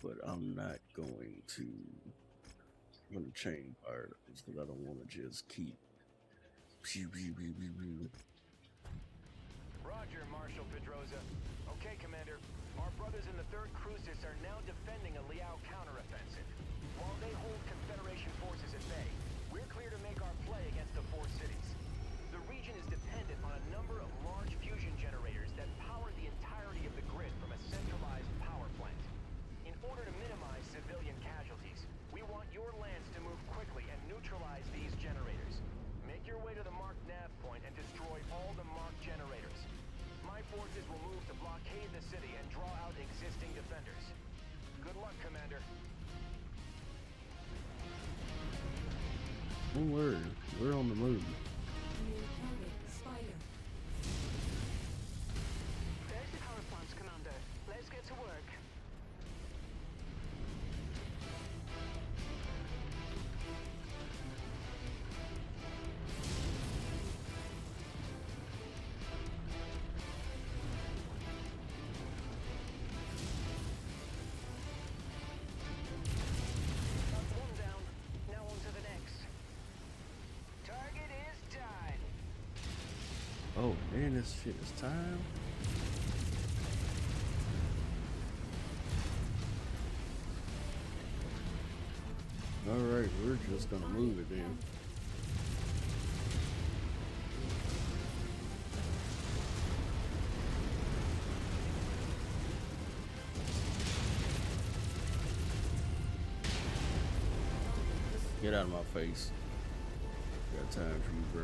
[SPEAKER 1] But I'm not going to. I'm gonna chain fire those because I don't want to just keep. Pew, pew, pew, pew, pew.
[SPEAKER 2] Roger, Marshal Pedroza. Okay, Commander. Our brothers in the 3rd Crucis are now defending a Liao counteroffensive. While they hold Confederation forces at bay, we're clear to make our play against the 4 cities. The region is dependent on a number of large fusion generators that power the entirety of the grid from a centralized power plant. In order to minimize civilian casualties, we want your lands to move quickly and neutralize these generators. Make your way to the marked nav point and destroy all the marked generators. My forces will move to blockade the city and draw out existing defenders. Good luck, Commander.
[SPEAKER 1] Don't worry, we're on the move.
[SPEAKER 4] New target, Spider.
[SPEAKER 3] There's the power plants, Commander. Let's get to work. That's one down. Now on to the next.
[SPEAKER 2] Target is done.
[SPEAKER 1] Oh man, this shit is time. Alright, we're just gonna move it then. Get out of my face. Got time for you, bro.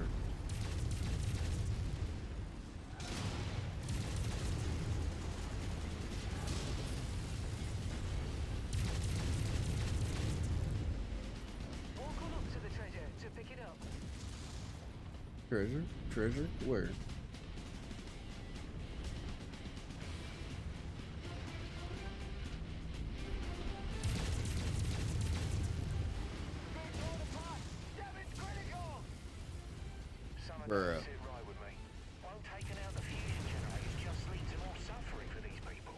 [SPEAKER 3] Walk on up to the treasure to pick it up.
[SPEAKER 1] Treasure? Treasure? Where?
[SPEAKER 2] Some of
[SPEAKER 1] Bruh.
[SPEAKER 2] them sit right with me. Won't taking out the fusion generators just lead to more suffering for these people?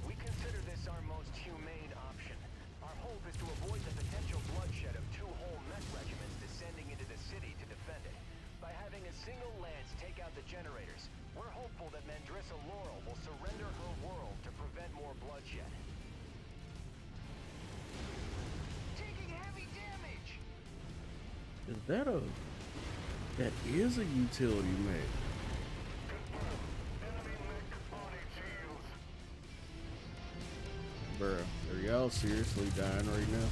[SPEAKER 2] We consider this our most humane option. Our hope is to avoid the potential bloodshed of 2 whole mech regiments descending into the city to defend it. By having a single lance take out the generators, we're hopeful that Mandrissa Laurel will surrender her world to prevent more bloodshed. Taking heavy damage!
[SPEAKER 1] Is that a... That is a utility mech. Bruh, are y'all seriously dying right now?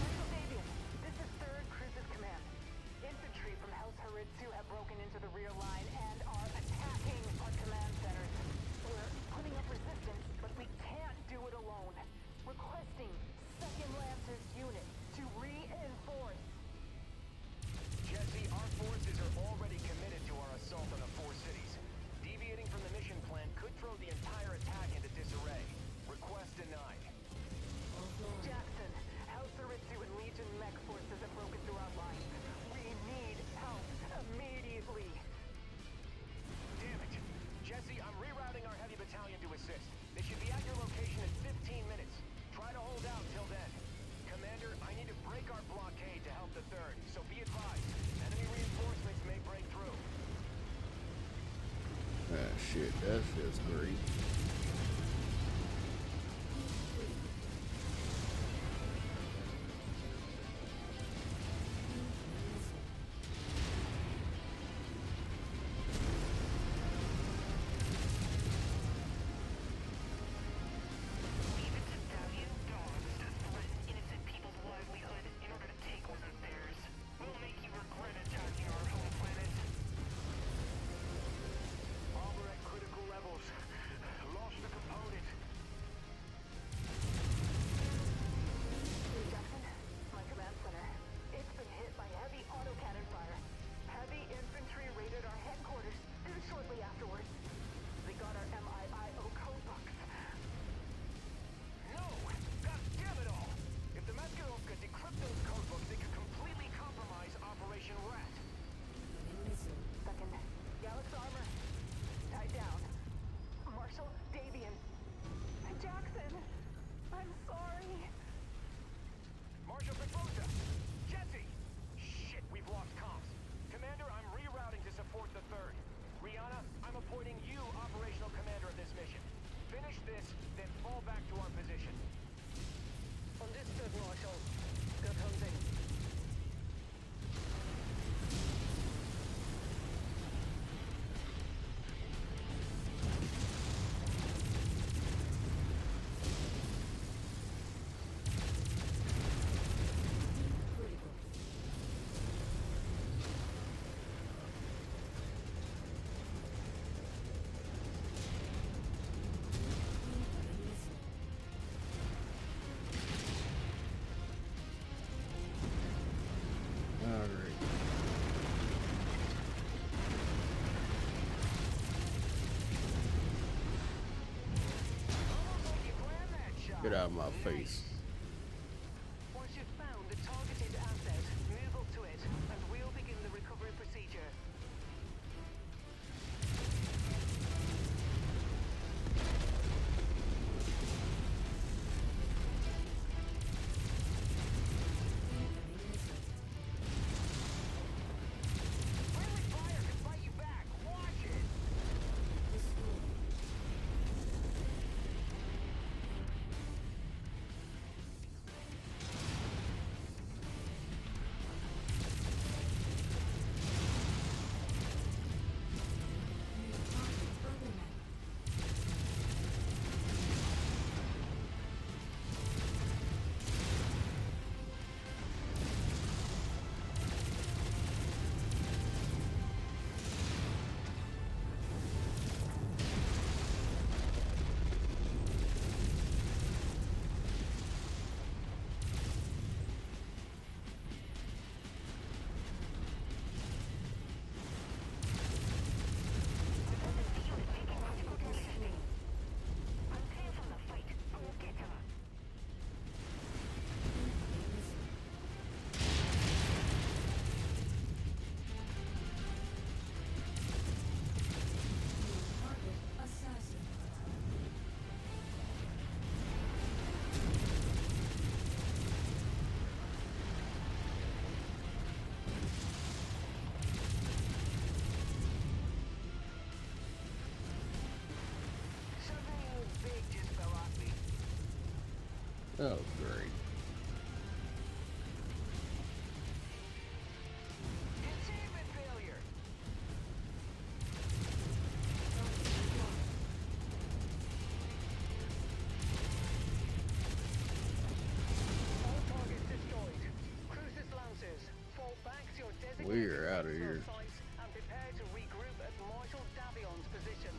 [SPEAKER 3] Marshal Davian, this is 3rd Crucis Command. Infantry from House Haritsu have broken into the rear line and are attacking our command centers. We're putting up resistance, but we can't do it alone. Requesting 2nd Lancers unit to reinforce.
[SPEAKER 2] Jesse, our forces are already committed to our assault on the 4 cities. Deviate
[SPEAKER 1] shit, that's just great. Get out of my face.
[SPEAKER 3] Once you've found the targeted asset, move up to it, and we'll begin the recovery procedure. Friendly fire can fight you back. Watch it!
[SPEAKER 1] Oh, great.
[SPEAKER 2] Containment failure.
[SPEAKER 3] All targets destroyed. Cruises, lancers, fall back to your designated
[SPEAKER 1] We're out of here.
[SPEAKER 3] sites and prepare to regroup at Marshal Davion's position.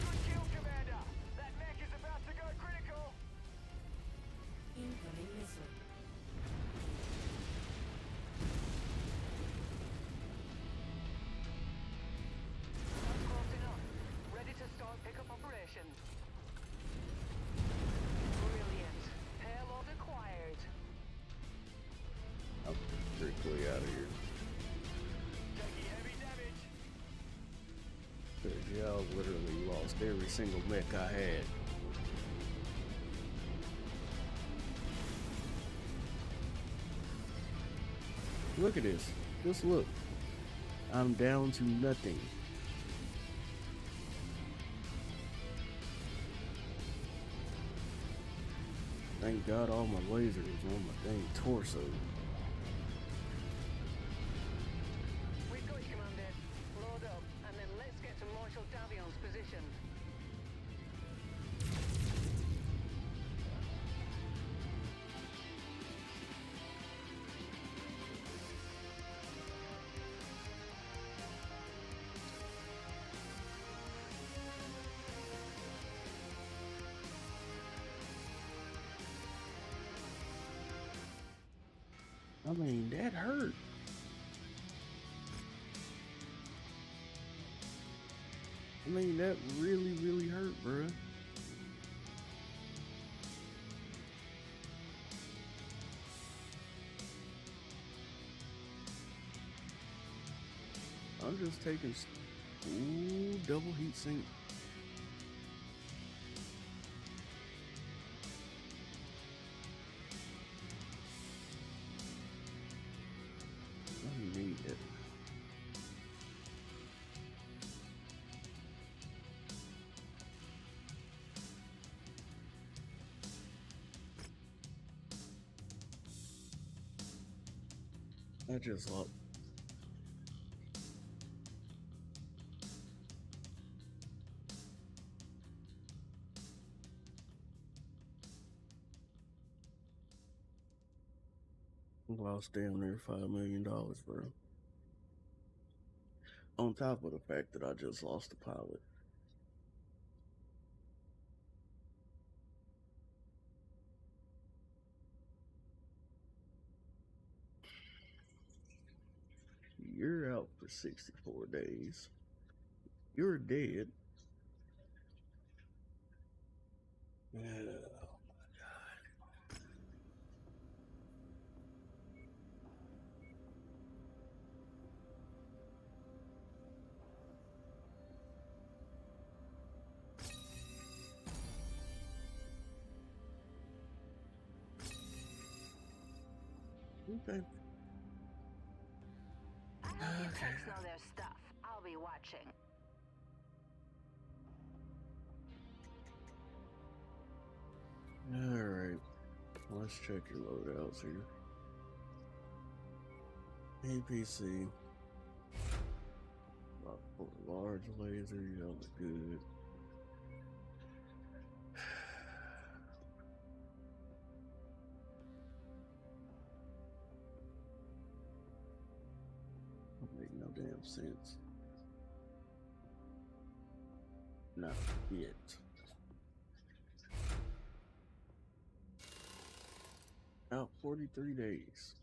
[SPEAKER 2] Good kill, Commander. That mech is about to go critical.
[SPEAKER 4] Incoming missile.
[SPEAKER 3] That's close enough. Ready to start pickup operations. Brilliant. Payload acquired.
[SPEAKER 1] I'm quickly out of here.
[SPEAKER 2] Taking heavy damage.
[SPEAKER 1] Cause y'all literally lost every single mech I had. Look at this. Just look. I'm down to nothing. Thank God all my lasers on my dang torso.
[SPEAKER 3] We've got you, Commander. Load up, and then let's get to Marshal Davion's position.
[SPEAKER 1] I mean, that hurt. I mean, that really, really hurt, bruh. I'm just taking. Ooh, double heat sink. I need it. I just lost. Lost damn near $5 million, bro. On top of the fact that I just lost the pilot. You're out for 64 days. You're dead. Oh my God. Okay.
[SPEAKER 5] I hope you techs know their stuff. I'll be watching.
[SPEAKER 1] Alright. Let's check your loadouts here. APC. Large laser, you look good. Don't make no damn sense. Not yet. Out 43 days.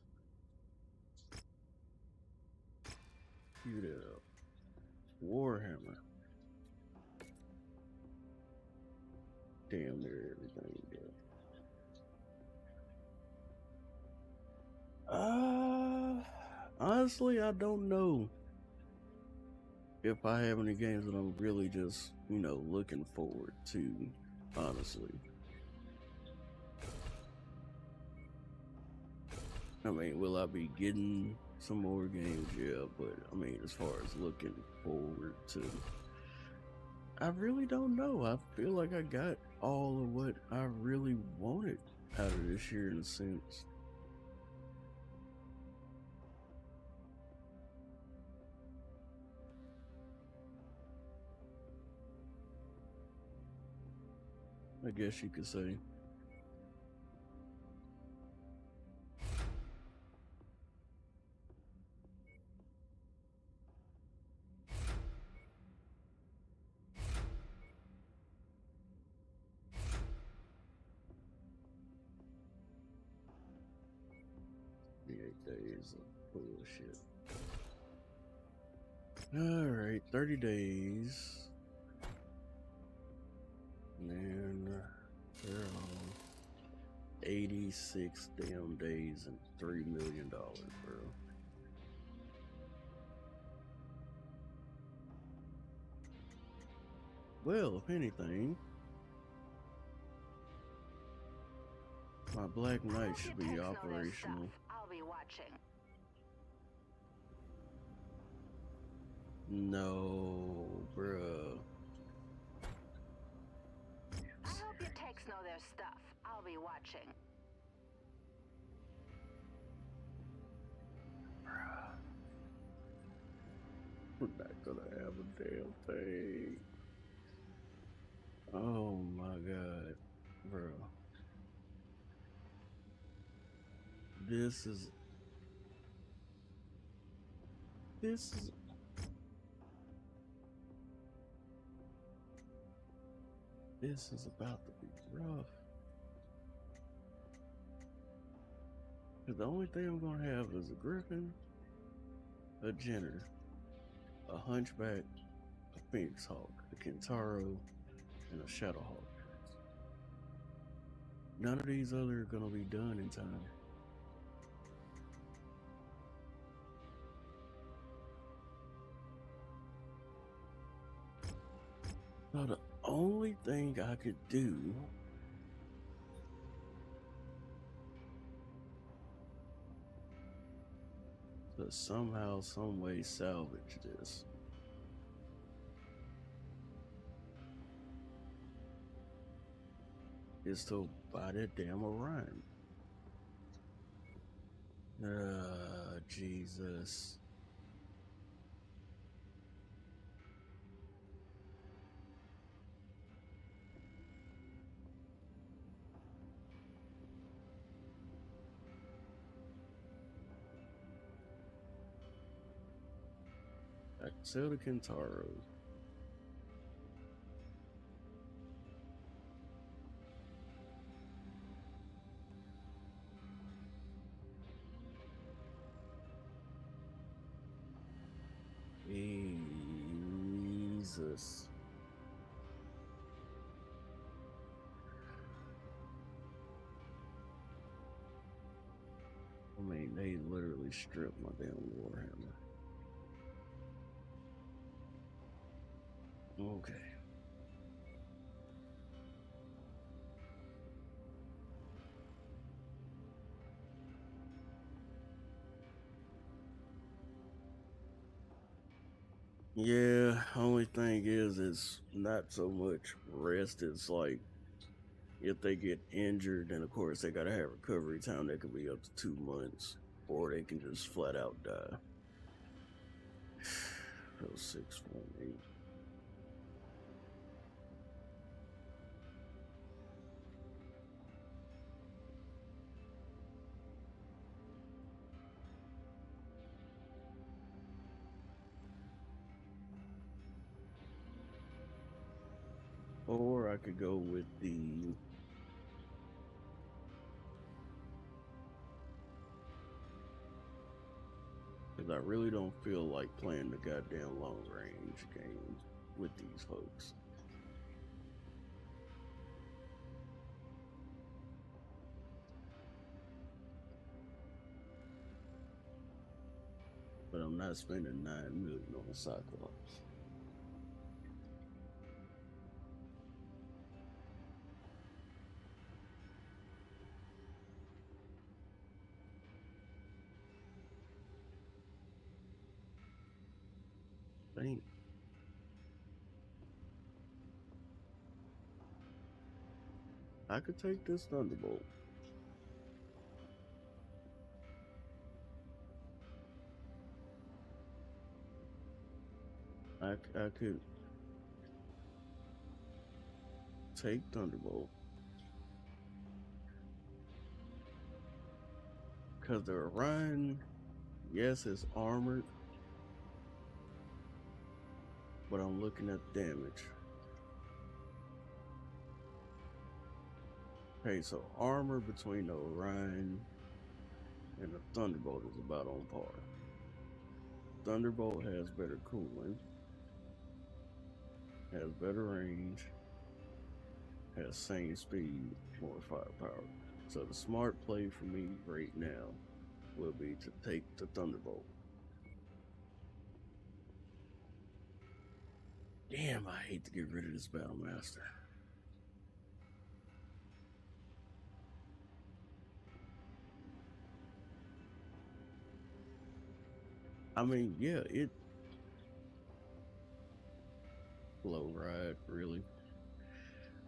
[SPEAKER 1] Cue that up. Warhammer. Damn near everything, bro. Honestly, I don't know if I have any games that I'm really just, looking forward to, honestly. I mean, will I be getting some more games? Yeah, but I mean, as far as looking forward to, I really don't know. I feel like I got all of what I really wanted out of this year in a sense. I guess you could say. The 8 days of bullshit. Alright, 30 days. And they're on 86 damn days and $3 million, bro. Well, if anything, my Black Knight should be operational.
[SPEAKER 5] I'll be watching.
[SPEAKER 1] No, bruh.
[SPEAKER 5] I hope your techs know their stuff. I'll be watching. watching.
[SPEAKER 1] We're not gonna have a damn thing. Oh my god, bro. This is about to be rough. Cause the only thing I'm gonna have is a griffin, a jenner, a hunchback, a phoenix hawk, a kentaro, and a shadowhawk. None of these other are gonna be done in time. So the only thing I could do to somehow, some way salvage this is to buy that damn Orion. Jesus. I can sell the Kentaro. Jesus. I mean, they literally stripped my damn Warhammer. Okay. Yeah, only thing is, it's not so much rest. It's like if they get injured, then of course they gotta have recovery time that could be up to 2 months, or they can just flat out die. 6.8. Or I could go with the because I really don't feel like playing the goddamn long range game with these folks. But I'm not spending 9 million on a Cyclops. Ain't. I could take this Thunderbolt. I could take Thunderbolt. Because the Orion, yes, it's armored, but I'm looking at damage. Okay, so armor between the Orion and the Thunderbolt is about on par. Thunderbolt has better cooling, has better range, has same speed, more firepower. So the smart play for me right now will be to take the Thunderbolt. Damn, I hate to get rid of this Battlemaster. I mean, yeah, it low ride, really.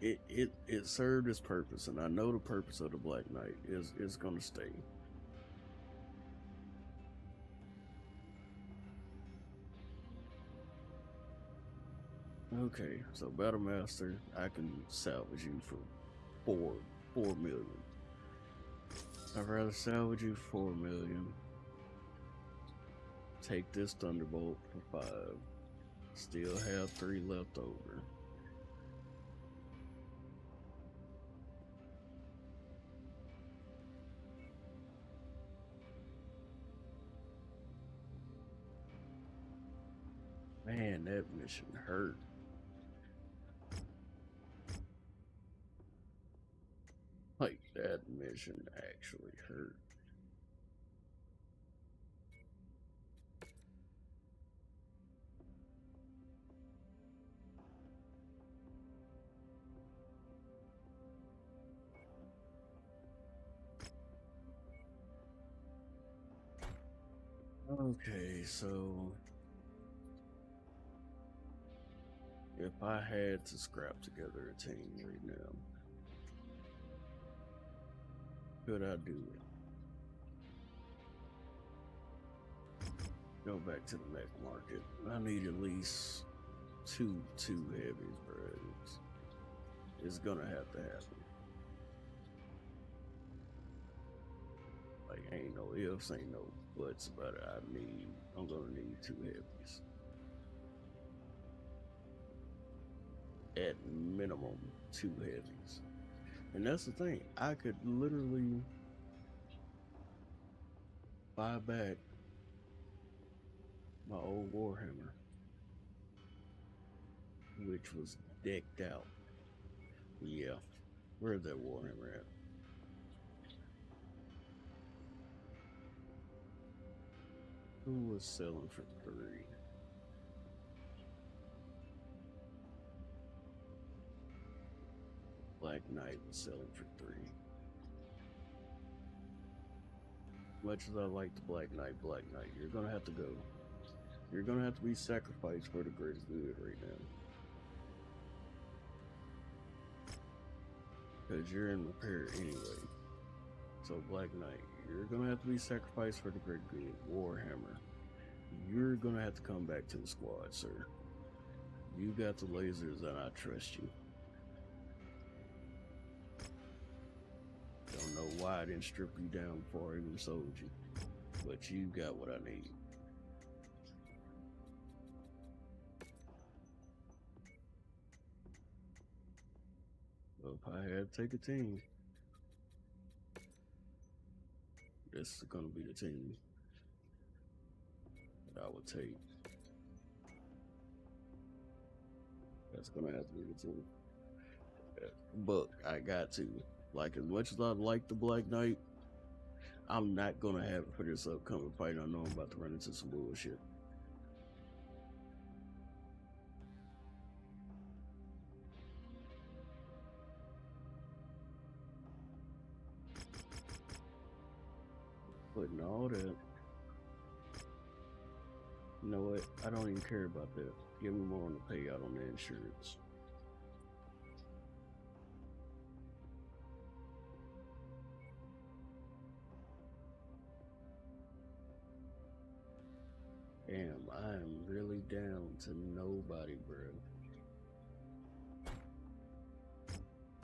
[SPEAKER 1] it served its purpose, and I know the purpose of the Black Knight is gonna stay. Okay, so Battle Master, I can salvage you for four million. I'd rather salvage you 4 million. Take this Thunderbolt for 5. Still have 3 left over. Man, that mission hurt. Like, that mission actually hurt. Okay, so if I had to scrap together a team right now, could I do it? Go back to the mech market. I need at least two heavies, bro. It's gonna have to happen. Like, ain't no ifs, ain't no buts about it. I'm gonna need 2 heavies. At minimum, 2 heavies. And that's the thing, I could literally buy back my old Warhammer, which was decked out. Yeah, where's that Warhammer at? Who was selling for 3? Black Knight was selling for 3. Much as I like the Black Knight, you're gonna have to go. You're gonna have to be sacrificed for the greatest good right now. Because you're in repair anyway. So Black Knight, you're gonna have to be sacrificed for the great good. Warhammer, you're gonna have to come back to the squad, sir. You got the lasers and I trust you. Don't know why I didn't strip you down before I even sold you. But you got what I need. Well, if I had to take a team, this is gonna be the team that I would take. That's gonna have to be the team. But I got to. Like, as much as I like the Black Knight, I'm not gonna have it for this upcoming fight. I know I'm about to run into some bullshit. Putting all that. You know what? I don't even care about that. Give me more on the payout on the insurance. Damn, I am really down to nobody, bro.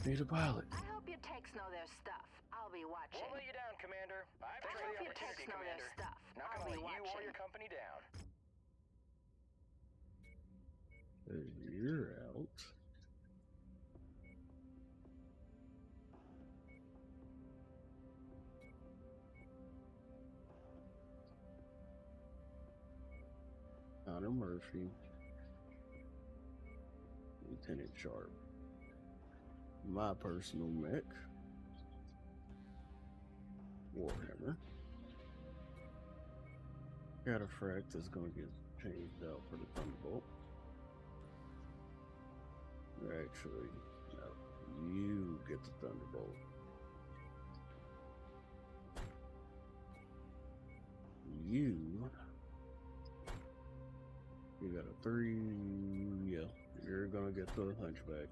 [SPEAKER 1] Need a pilot.
[SPEAKER 5] I hope your techs know their stuff. I'll be watching.
[SPEAKER 2] Won't let you down, Commander. I've
[SPEAKER 5] I
[SPEAKER 2] trained
[SPEAKER 5] hope
[SPEAKER 2] the
[SPEAKER 5] your techs
[SPEAKER 2] opportunity,
[SPEAKER 5] know their
[SPEAKER 2] Commander.
[SPEAKER 5] stuff.
[SPEAKER 2] Not
[SPEAKER 5] I'll
[SPEAKER 2] gonna
[SPEAKER 5] be
[SPEAKER 2] let you or
[SPEAKER 5] watching.
[SPEAKER 2] your company down.
[SPEAKER 1] You're out. Connor Murphy. Lieutenant Sharp. My personal mech. Warhammer. Cataphract is going to get changed out for the Thunderbolt. Actually, no. You get the Thunderbolt. You got a 3. Yeah, you're gonna get the Hunchback.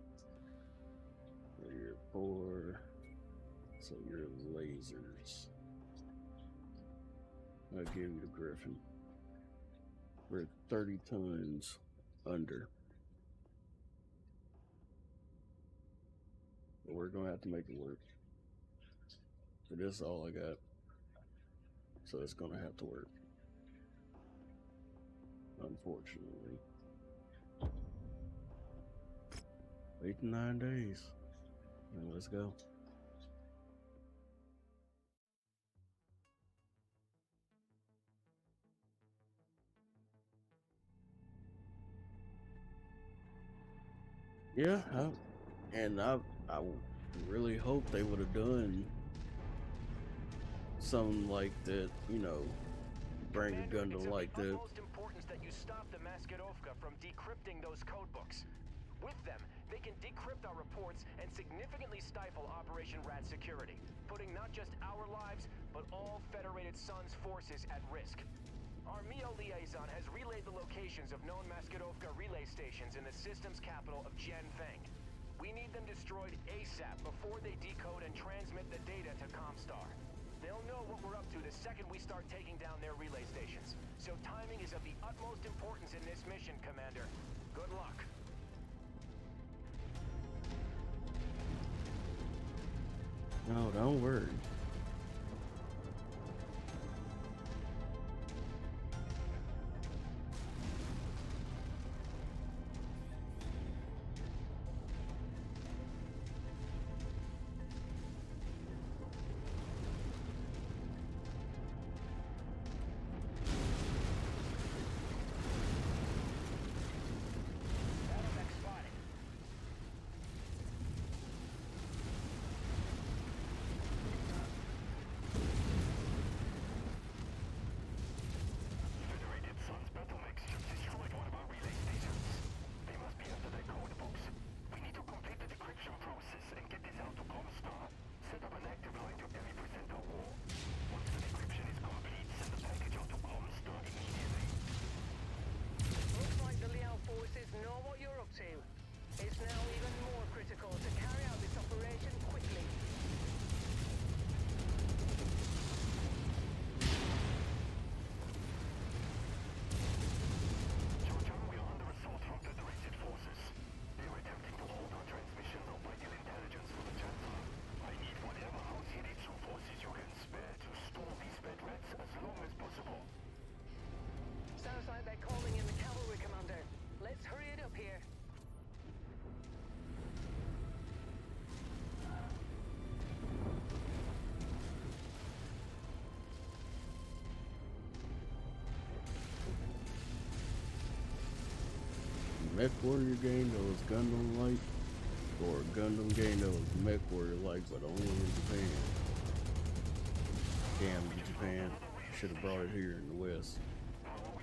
[SPEAKER 1] 4. So your lasers. I'll give you the Griffin. We're 30 tons under. But we're gonna have to make it work. But that's all I got. So it's gonna have to work. Unfortunately. 8 to 9 days. And let's go. Yeah, I really hope they would have done something like that, you know, bring a gun to light that.
[SPEAKER 2] It's of the utmost importance that you stop the Maskirovka from decrypting those codebooks. With them, they can decrypt our reports and significantly stifle Operation Rat security, putting not just our lives, but all Federated Suns forces at risk. Our MEO liaison has relayed the locations of known Maskirovka relay stations in the system's capital of Jianfeng. We need them destroyed ASAP before they decode and transmit the data to Comstar. They'll know what we're up to the second we start taking down their relay stations. So timing is of the utmost importance in this mission, Commander. Good luck.
[SPEAKER 1] No, don't worry.
[SPEAKER 3] It's now even more critical to carry out this operation quickly.
[SPEAKER 2] Georgia, we are under assault from Federated forces. They are attempting to hold our transmissions of vital intelligence for the Chancellor. I need whatever house-Hiritsu forces you can spare to stall these bed rats as long as possible.
[SPEAKER 3] Sounds like they're calling in the cavalry, Commander. Let's hurry it up here.
[SPEAKER 1] MechWarrior game that was Gundam-like, or a Gundam game that was MechWarrior-like, but only in Japan. Damn, Japan. Should have brought it here in the West.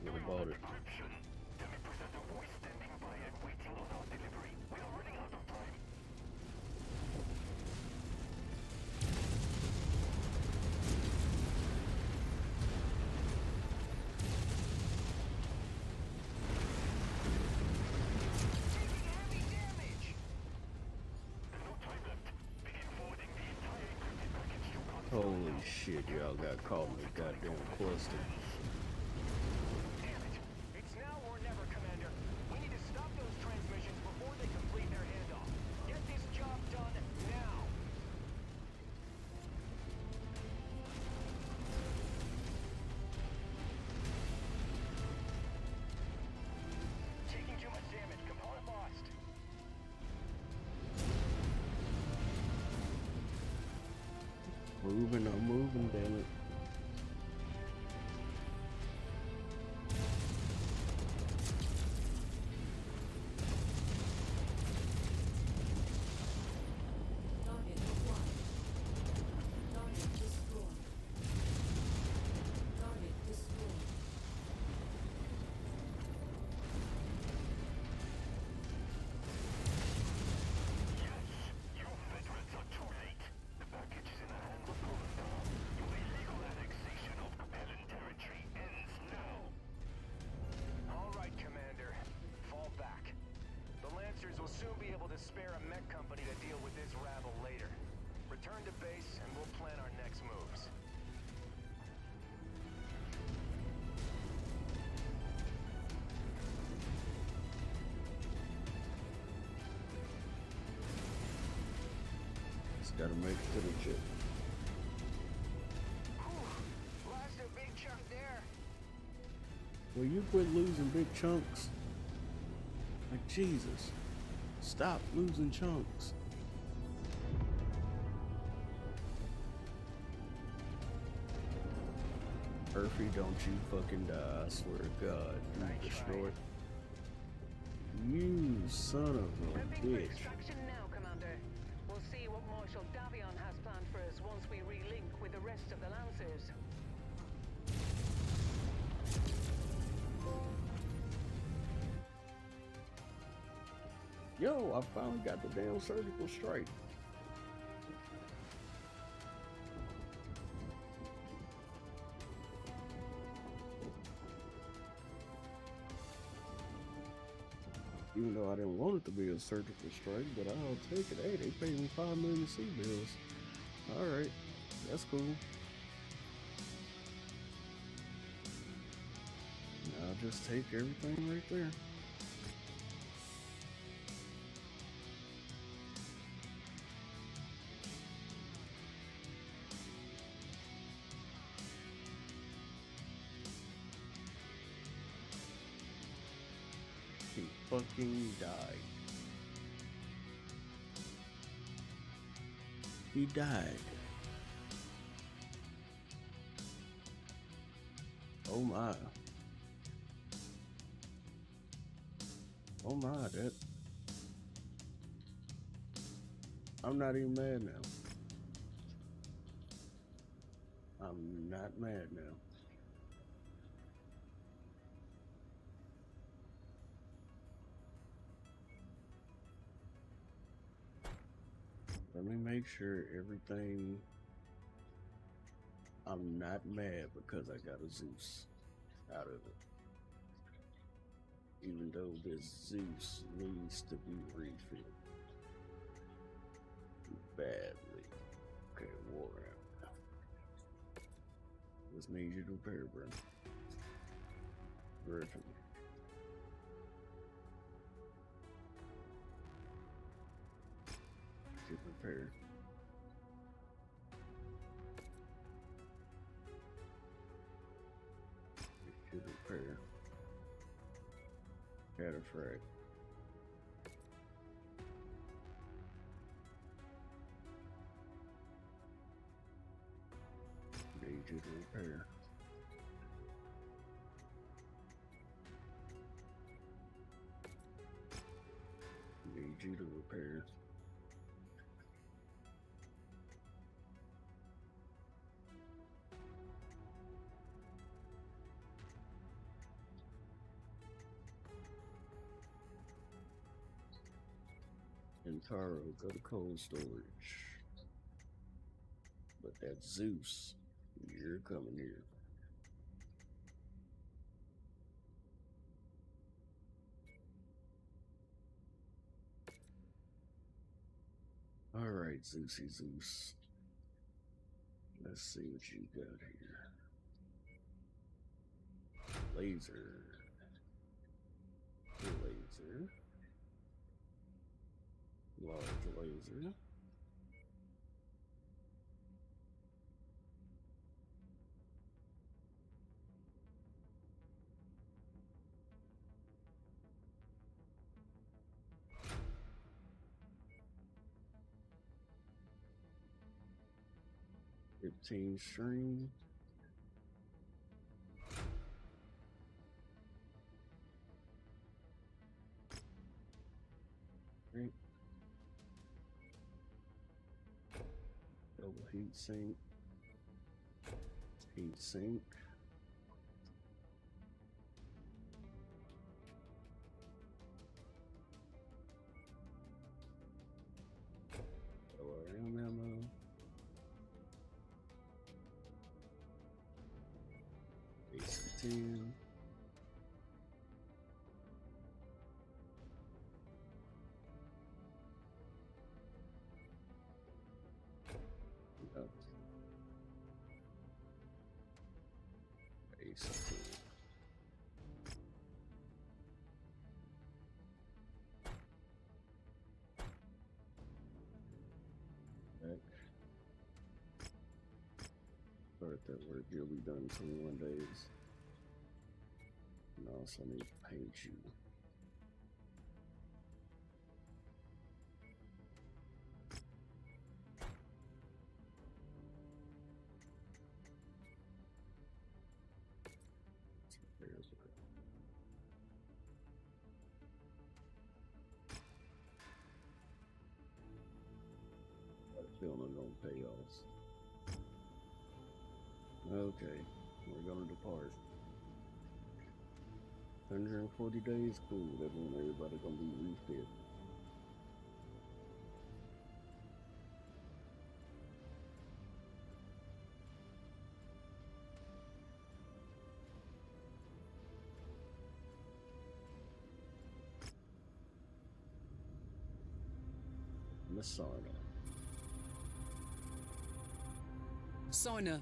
[SPEAKER 1] Would have bought it. Holy shit, y'all got caught in the goddamn cluster.
[SPEAKER 2] Damn it! It's now or never, Commander. We need to stop those transmissions before they complete their handoff. Get this job done now! Taking too much damage. Component lost.
[SPEAKER 1] I'm moving, damn it.
[SPEAKER 2] Return to base and we'll plan our next moves.
[SPEAKER 1] Just gotta make it to the chip.
[SPEAKER 2] Lost a big chunk there.
[SPEAKER 1] Will you quit losing big chunks? Like Jesus. Stop losing chunks. Murphy, don't you fucking die, I swear to God. You destroyed. You son of a
[SPEAKER 3] Prepping for
[SPEAKER 1] bitch.
[SPEAKER 3] extraction now, Commander. We'll see what Marshal Davion has planned for us once we relink with the rest of the Lancers.
[SPEAKER 1] Yo, I finally got the damn surgical strike. Even though I didn't want it to be a surgical strike, but I'll take it. Hey, they paid me 5 million C-bills. Alright, that's cool. I'll just take everything right there. He fucking died. He died. Oh my. Oh my, that. I'm not even mad now. I'm not mad now. Let me make sure everything. I'm not mad because I got a Zeus out of it. Even though this Zeus needs to be refilled badly. Okay, war out. Just need you to repair, bro. Griffin. Get prepared. Get repair. Cataphract. Need you to repair. Need you to repair. And Taro, go to cold storage. But that Zeus, you're coming here. Alright, Zeusy Zeus. Let's see what you got here. Laser. Laser. Large laser. Fifteen string. Right. Double heat sink. Heat sink. ORM ammo. AC-10. AC10. Back. Start that work. You'll be done in 21 days. And also need to paint you. There's it. That feeling gonna pay off. Okay, we're gonna depart. 140 days, cool. That means everybody gonna be refit. Masarna.
[SPEAKER 6] Soina,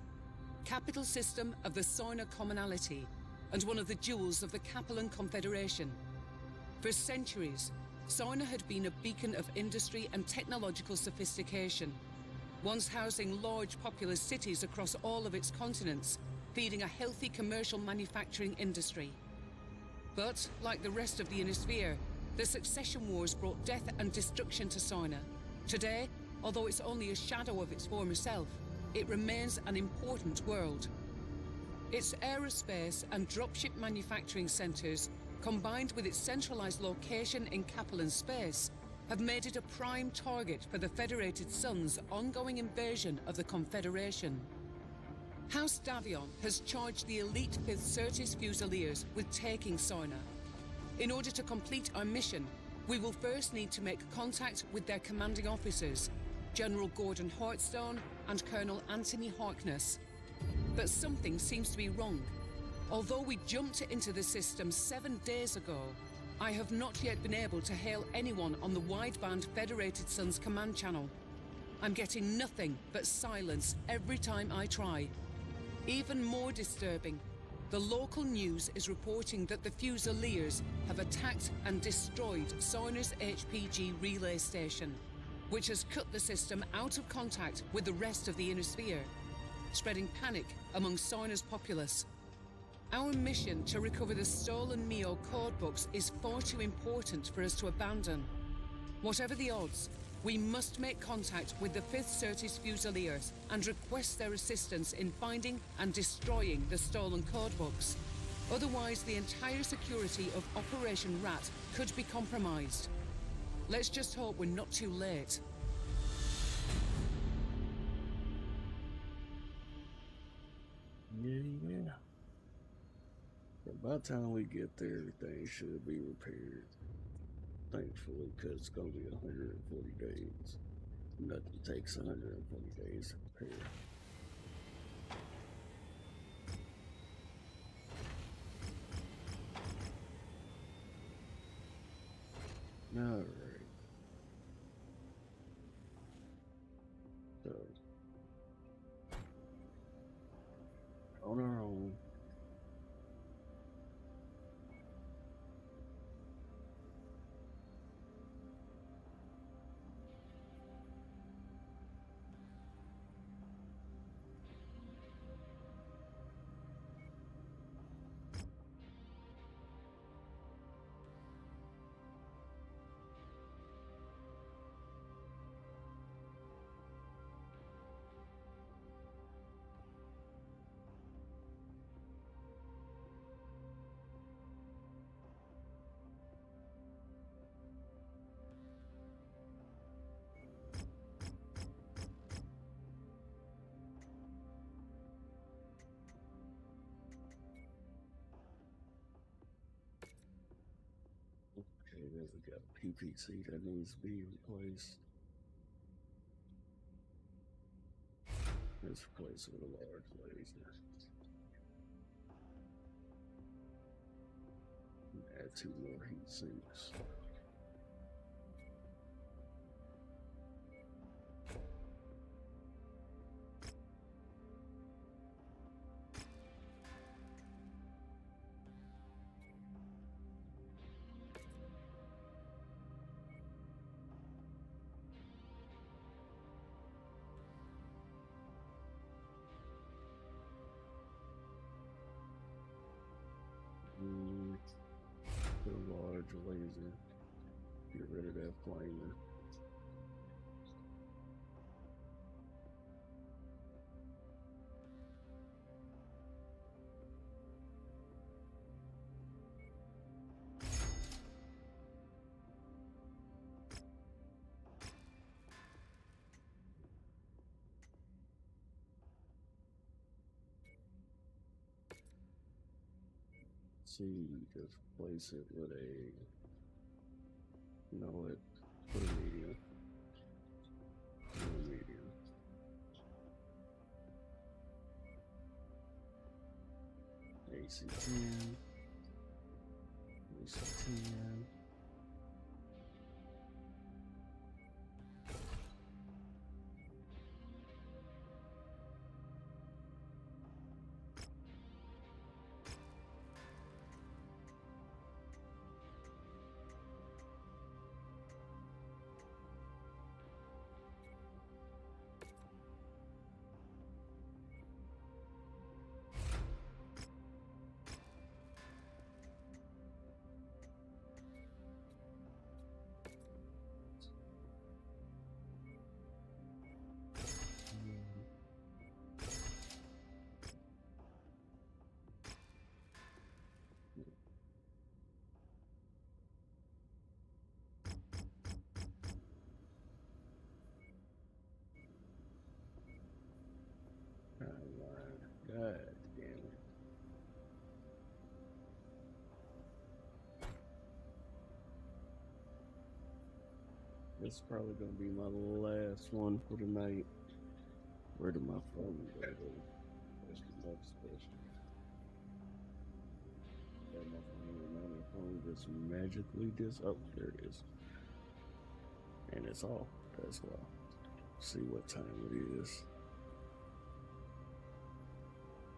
[SPEAKER 6] capital system of the Soina Commonality, and one of the jewels of the Capellan Confederation. For centuries, Soina had been a beacon of industry and technological sophistication, once housing large populous cities across all of its continents, feeding a healthy commercial manufacturing industry. But, like the rest of the Ionosphere, the succession wars brought death and destruction to Soina. Today, although it's only a shadow of its former self, it remains an important world. Its aerospace and dropship manufacturing centers, combined with its centralized location in Capellan space, have made it a prime target for the Federated Sun's ongoing invasion of the Confederation. House Davion has charged the elite 5th Certis Fusiliers with taking Soina. In order to complete our mission, we will first need to make contact with their commanding officers, General Gordon Hartstone and Colonel Anthony Harkness. But something seems to be wrong. Although we jumped into the system 7 days ago, I have not yet been able to hail anyone on the wideband Federated Sun's command channel. I'm getting nothing but silence every time I try. Even more disturbing, the local news is reporting that the Fusiliers have attacked and destroyed Soina's HPG relay station, which has cut the system out of contact with the rest of the Ionosphere, spreading panic among Soina's populace. Our mission to recover the stolen MEO codebooks is far too important for us to abandon. Whatever the odds, we must make contact with the 5th Certis Fusiliers and request their assistance in finding and destroying the stolen codebooks. Otherwise, the entire security of Operation Rat could be compromised. Let's just hope we're not too late.
[SPEAKER 1] Yeah. But by the time we get there, everything should be repaired. Thankfully, because it's going to be 140 days. Nothing takes 140 days to repair. Alright. So, on our own. Okay, then we got a PPC that needs to be replaced. Let's replace it with a large laser. Add 2 more heat sinks. reason. Get rid of that flamer. See, just place it with a, you know what, put a medium. Put a medium. AC10. AC10. God damn it. This is probably gonna be my last one for the night. Where did my phone go? That's the next question. Got my phone, now my phone just magically oh, there it is. And it's off. That's why. See what time it is.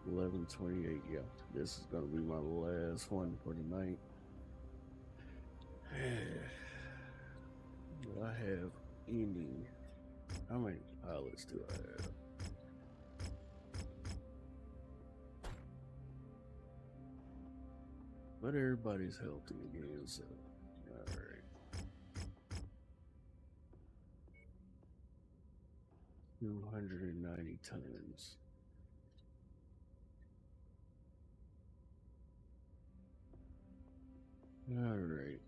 [SPEAKER 1] 11:28. Yeah, this is gonna be my last one for the night. Do I have any? How many pilots do I have? But everybody's healthy again, so all right. 290 tons. All right.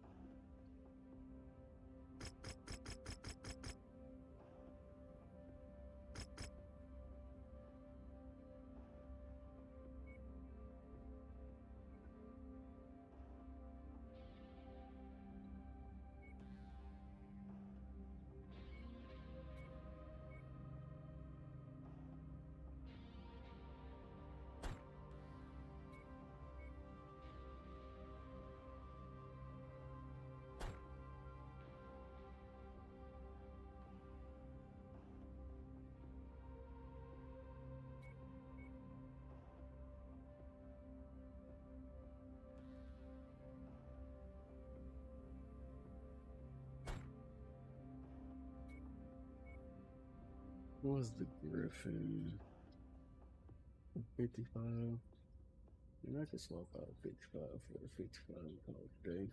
[SPEAKER 1] What was the Griffin? 55? And I could swap out 55 for the 55 and call it a day.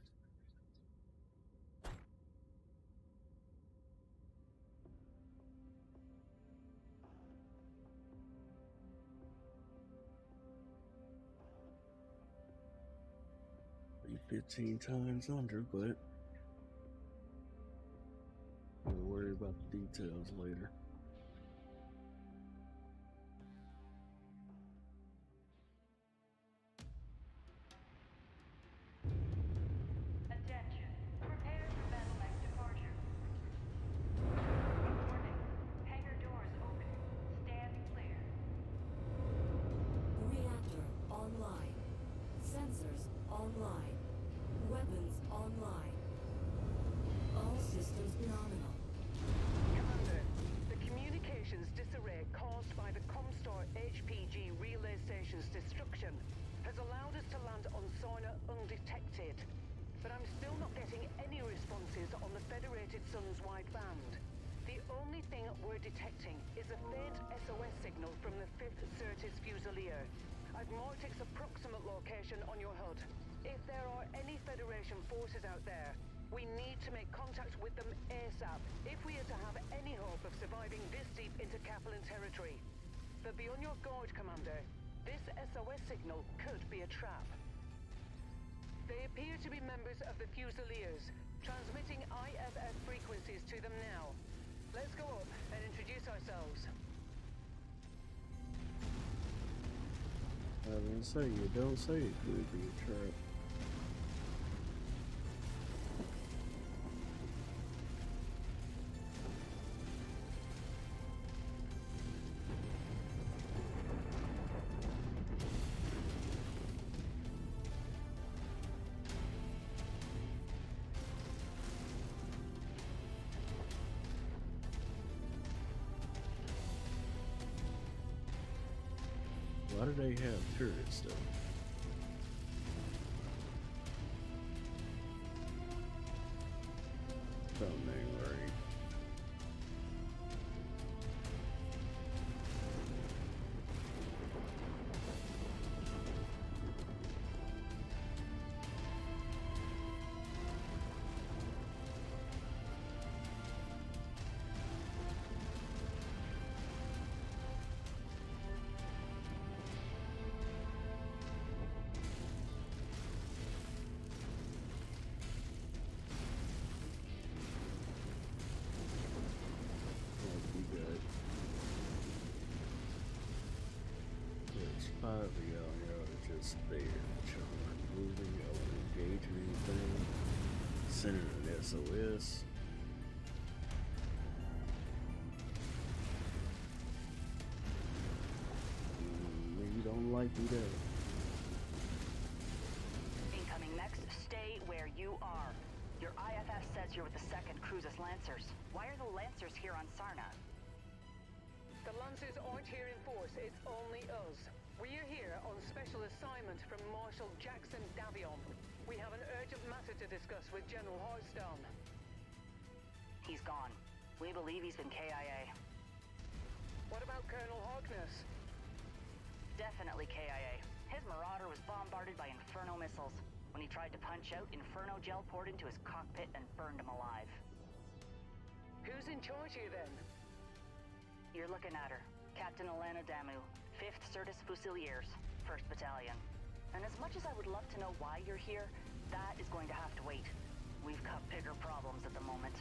[SPEAKER 1] Be 15 times under, but we'll worry about the details later.
[SPEAKER 3] Destruction has allowed us to land on Soina undetected, but I'm still not getting any responses on the Federated Sun's wideband. The only thing we're detecting is a faint SOS signal from the 5th Certis Fusilier. I've marked its approximate location on your HUD. If there are any Federation forces out there, we need to make contact with them ASAP if we are to have any hope of surviving this deep into Kaplan territory. But be on your guard, Commander. This SOS signal could be a trap. They appear to be members of the Fusiliers, transmitting IFF frequencies to them now. Let's go up and introduce ourselves.
[SPEAKER 1] I didn't say you don't say it could be a trap. Why do they have turrets though? Something ain't right. Five of y'all are just there, chilling, moving, y'all engaging anything, sending an SOS. You don't like me there.
[SPEAKER 5] Incoming Mechs, stay where you are. Your IFS says you're with the 2nd Cruises Lancers. Why are the Lancers here on Sarna?
[SPEAKER 3] The Lancers aren't here in force, it's only us. We are here on special assignment from Marshal Jackson Davion. We have an urgent matter to discuss with General Hearthstone.
[SPEAKER 5] He's gone. We believe he's been KIA.
[SPEAKER 3] What about Colonel Harkness?
[SPEAKER 5] Definitely KIA. His Marauder was bombarded by Inferno missiles. When he tried to punch out, Inferno gel poured into his cockpit and burned him alive.
[SPEAKER 3] Who's in charge here then?
[SPEAKER 5] You're looking at her. Captain Alana Damu, 5th Certus Fusiliers, 1st Battalion. And as much as I would love to know why you're here, that is going to have to wait. We've got bigger problems at the moment.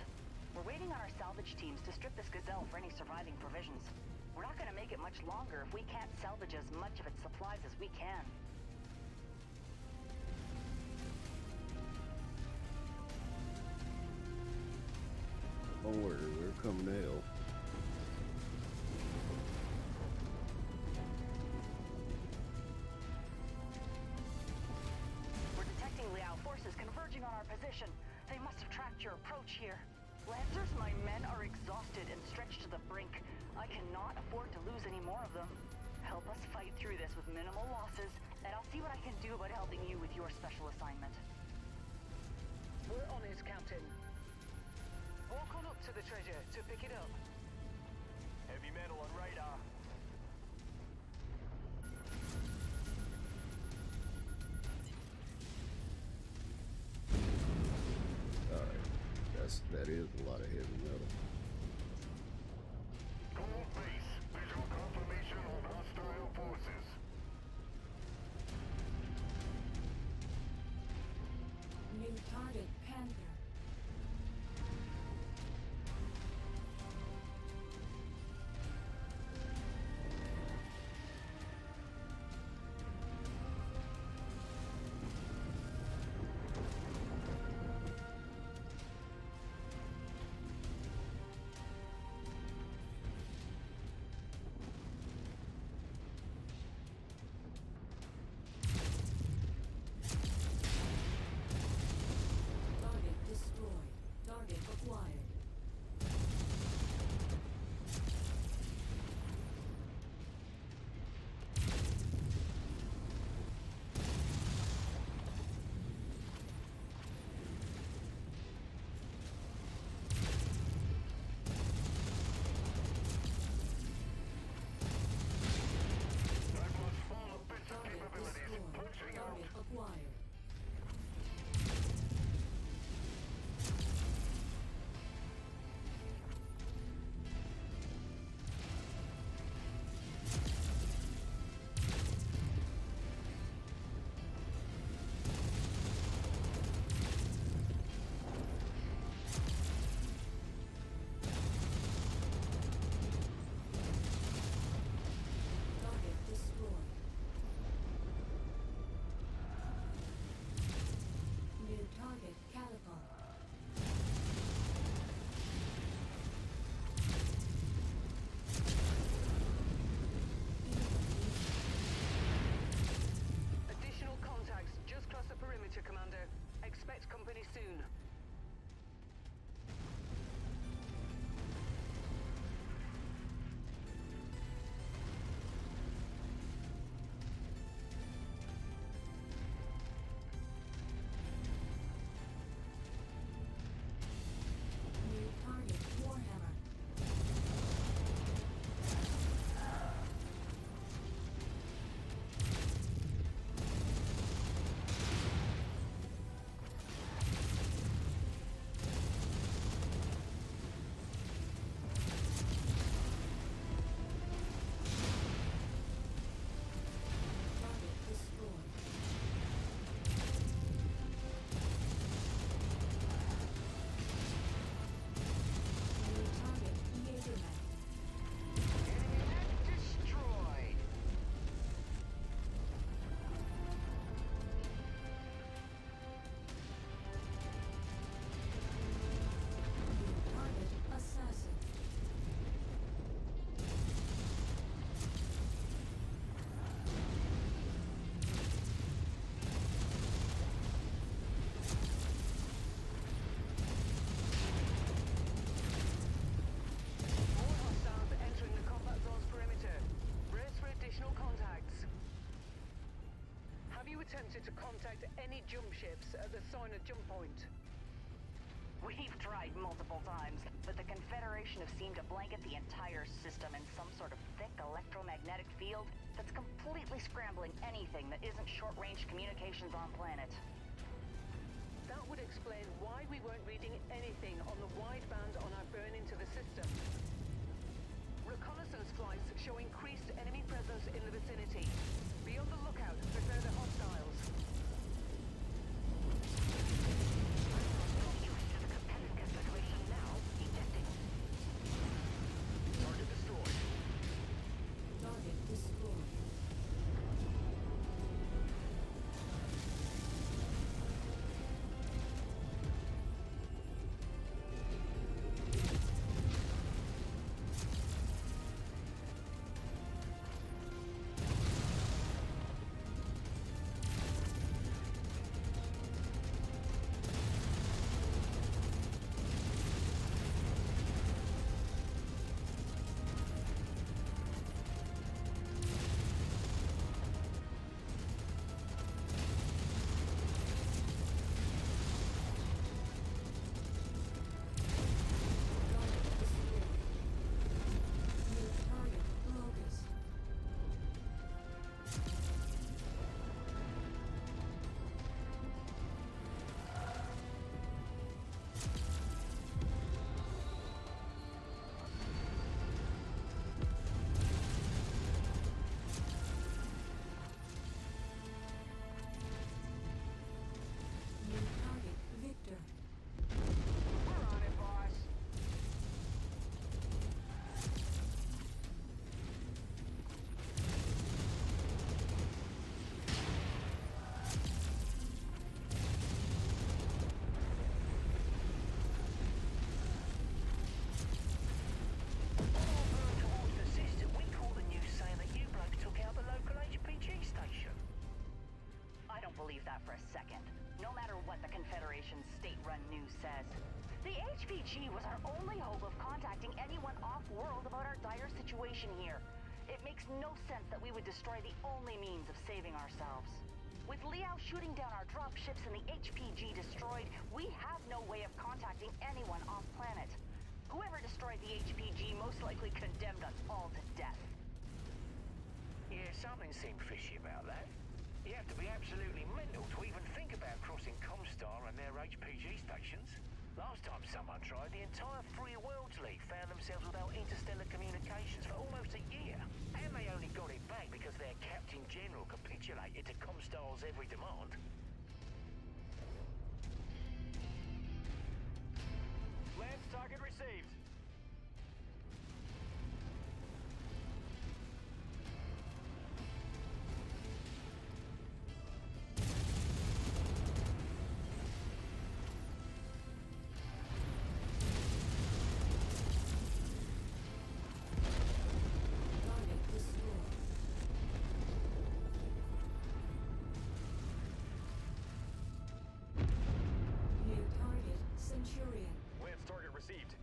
[SPEAKER 5] We're waiting on our salvage teams to strip this Gazelle for any surviving provisions. We're not going to make it much longer if we can't salvage as much of its supplies as we can.
[SPEAKER 1] Don't worry, we're coming to help.
[SPEAKER 5] Converging on our position. They must have tracked your approach here. Lancers, my men are exhausted and stretched to the brink. I cannot afford to lose any more of them. Help us fight through this with minimal losses, and I'll see what I can do about helping you with your special assignment.
[SPEAKER 3] We're on it, Captain. Walk on up to the treasure to pick it up.
[SPEAKER 2] Heavy metal on radar.
[SPEAKER 1] That is a lot of heavy metal.
[SPEAKER 7] Gold base. Visual confirmation on hostile forces.
[SPEAKER 4] New target, Panther.
[SPEAKER 3] attempted to contact any jump ships at the Soina jump point?
[SPEAKER 5] We've tried multiple times, but the Confederation have seemed to blanket the entire system in some sort of thick electromagnetic field that's completely scrambling anything that isn't short-range communications on planet.
[SPEAKER 3] That would explain why we weren't reading anything on the wideband on our burn into the system. Reconnaissance flights show increased enemy presence in the vicinity. Be on the lookout for further hostiles.
[SPEAKER 2] Target destroyed.
[SPEAKER 4] Target destroyed.
[SPEAKER 5] The HPG was our only hope of contacting anyone off-world about our dire situation here. It makes no sense that we would destroy the only means of saving ourselves. With Liao shooting down our dropships and the HPG destroyed, we have no way of contacting anyone off-planet. Whoever destroyed the HPG most likely condemned us all to death.
[SPEAKER 2] Yeah, something seemed fishy about that. You have to be absolutely mental to even think about crossing Comstar and their HPG stations. Last time someone tried, the entire Free Worlds League found themselves without interstellar communications for almost a year. And they only got it back because their Captain General capitulated to Comstar's every demand. Lance target received. Lance target received.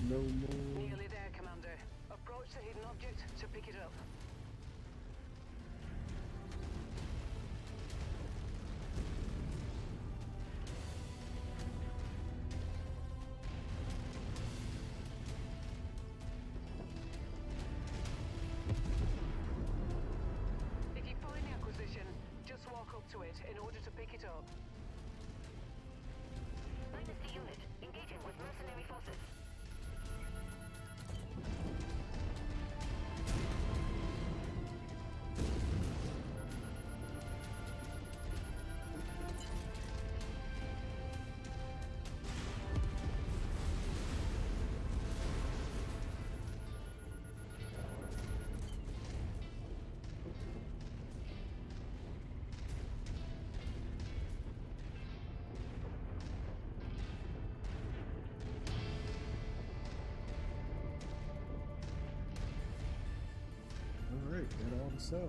[SPEAKER 1] No more.
[SPEAKER 3] Nearly there, Commander. Approach the hidden object to pick it up. If you find the acquisition, just walk up to it in order to pick it up.
[SPEAKER 5] Dynasty unit, engaging with mercenary forces.
[SPEAKER 1] the salvage.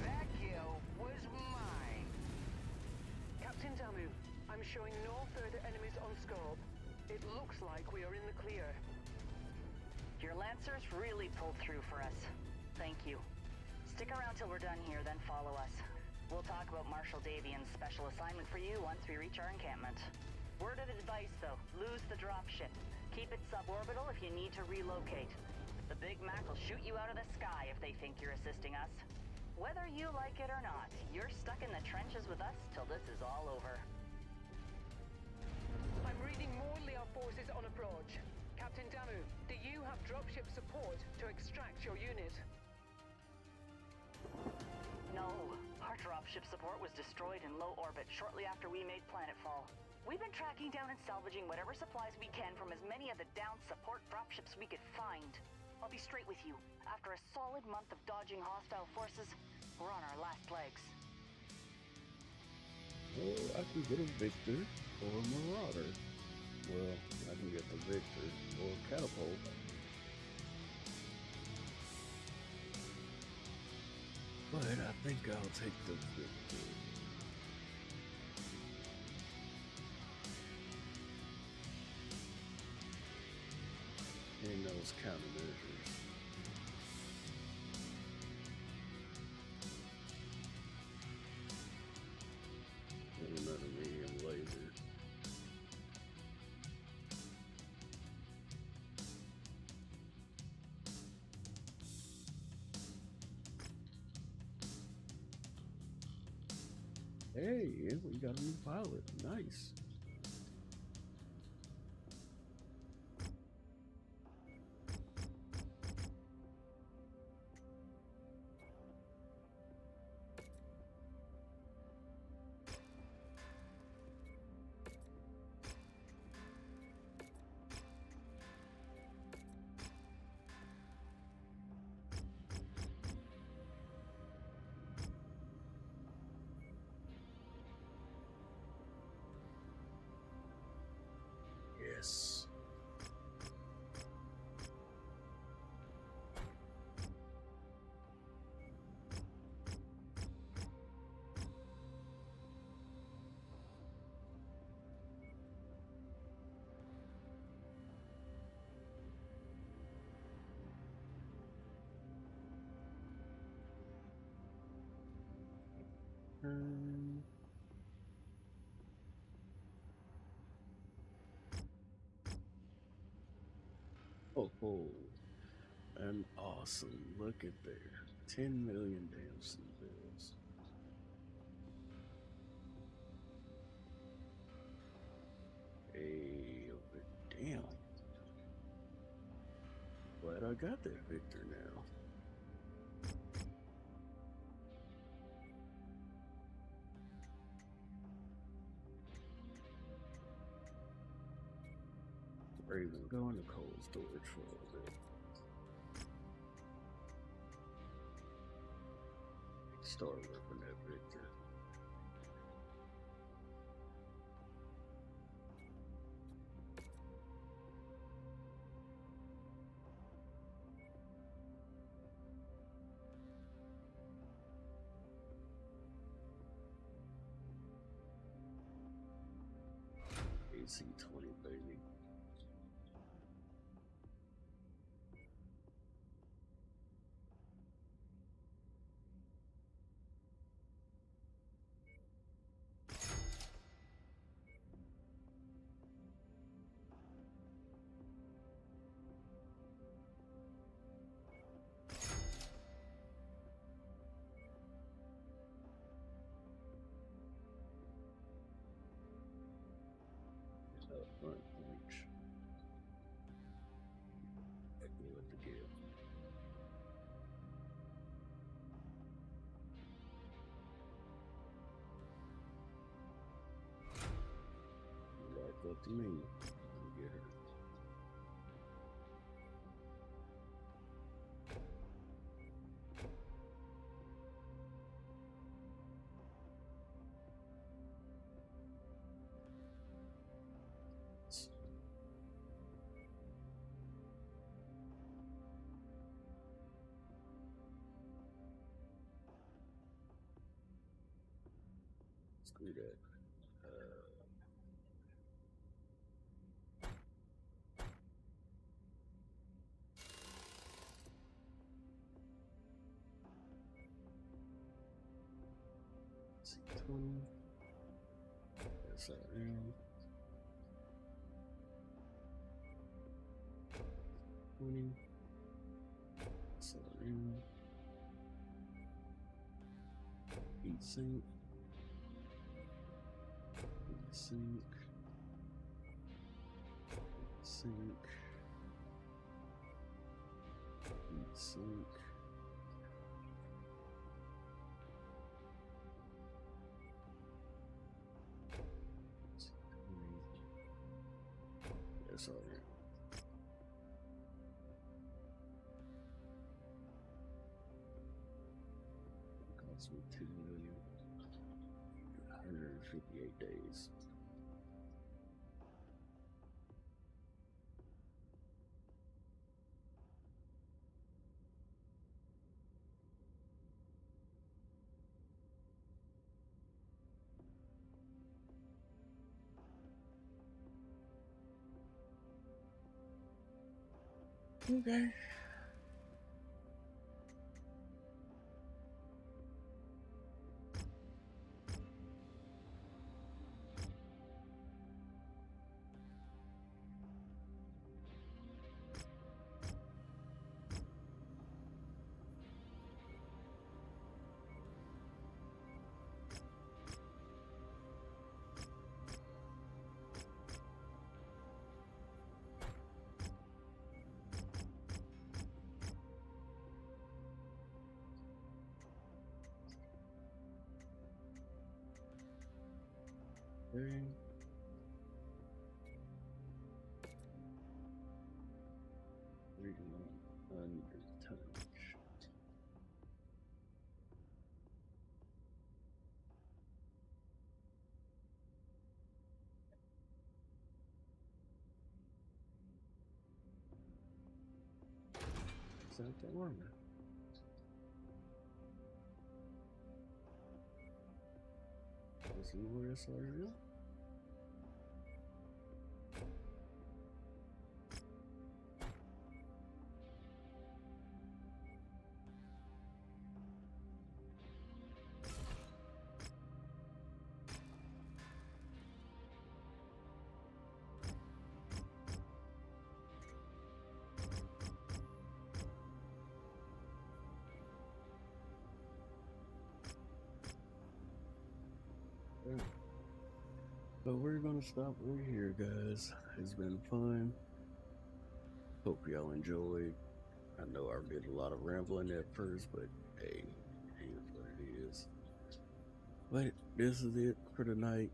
[SPEAKER 2] That kill was mine.
[SPEAKER 3] Captain Damu, I'm showing no further enemies on scope. It looks like we are in the clear.
[SPEAKER 5] Your Lancers really pulled through for us. Thank you. Stick around till we're done here, then follow us. We'll talk about Marshal Davian's special assignment for you once we reach our encampment. Word of advice, though, lose the dropship. Keep it suborbital if you need to relocate. The Big Mac will shoot you out of the sky if they think you're assisting us. Whether you like it or not, you're stuck in the trenches with us till this is all over.
[SPEAKER 3] I'm reading more Lear forces on approach. Captain Damu, do you have dropship support to extract your unit?
[SPEAKER 5] No, our dropship support was destroyed in low orbit shortly after we made planetfall. We've been tracking down and salvaging whatever supplies we can from as many of the downed support dropships we could find. I'll be straight with you. After a solid month of dodging hostile forces, we're on our last legs.
[SPEAKER 1] Well, I can get a Victor or a Marauder. Well, I can get the Victor or a Catapult. But I think I'll take the Victor. And those countermeasures. And another medium laser. Hey, we got a new pilot. Nice. Yes. Oh, and awesome. Look at there. 10 million damn C-bills. Hey, damn. Glad I got that Victor now. Raven, go into cold storage for a little bit. Start working that Victor. AC-20, baby. Front reach. Hit me with the gale. Back up to me. I'll get her. screw that. C20. SRM. 20. SRM. Heatsink. Heatsink. Heatsink. Heatsink. That's all right. Cost me 2,158 days. Okay. Okay. Reading under touch. Is that the one? Let's see where this is. But we're gonna stop right here, guys. It's been fun. Hope y'all enjoyed. I know I did a lot of rambling at first, but hey, it is what it is. But this is it for tonight.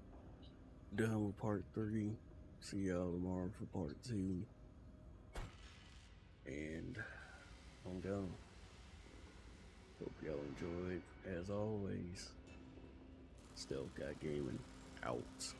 [SPEAKER 1] Done with part 3. See y'all tomorrow for part 2. And I'm gone. Hope y'all enjoyed. As always, Stealth Guy Gaming out.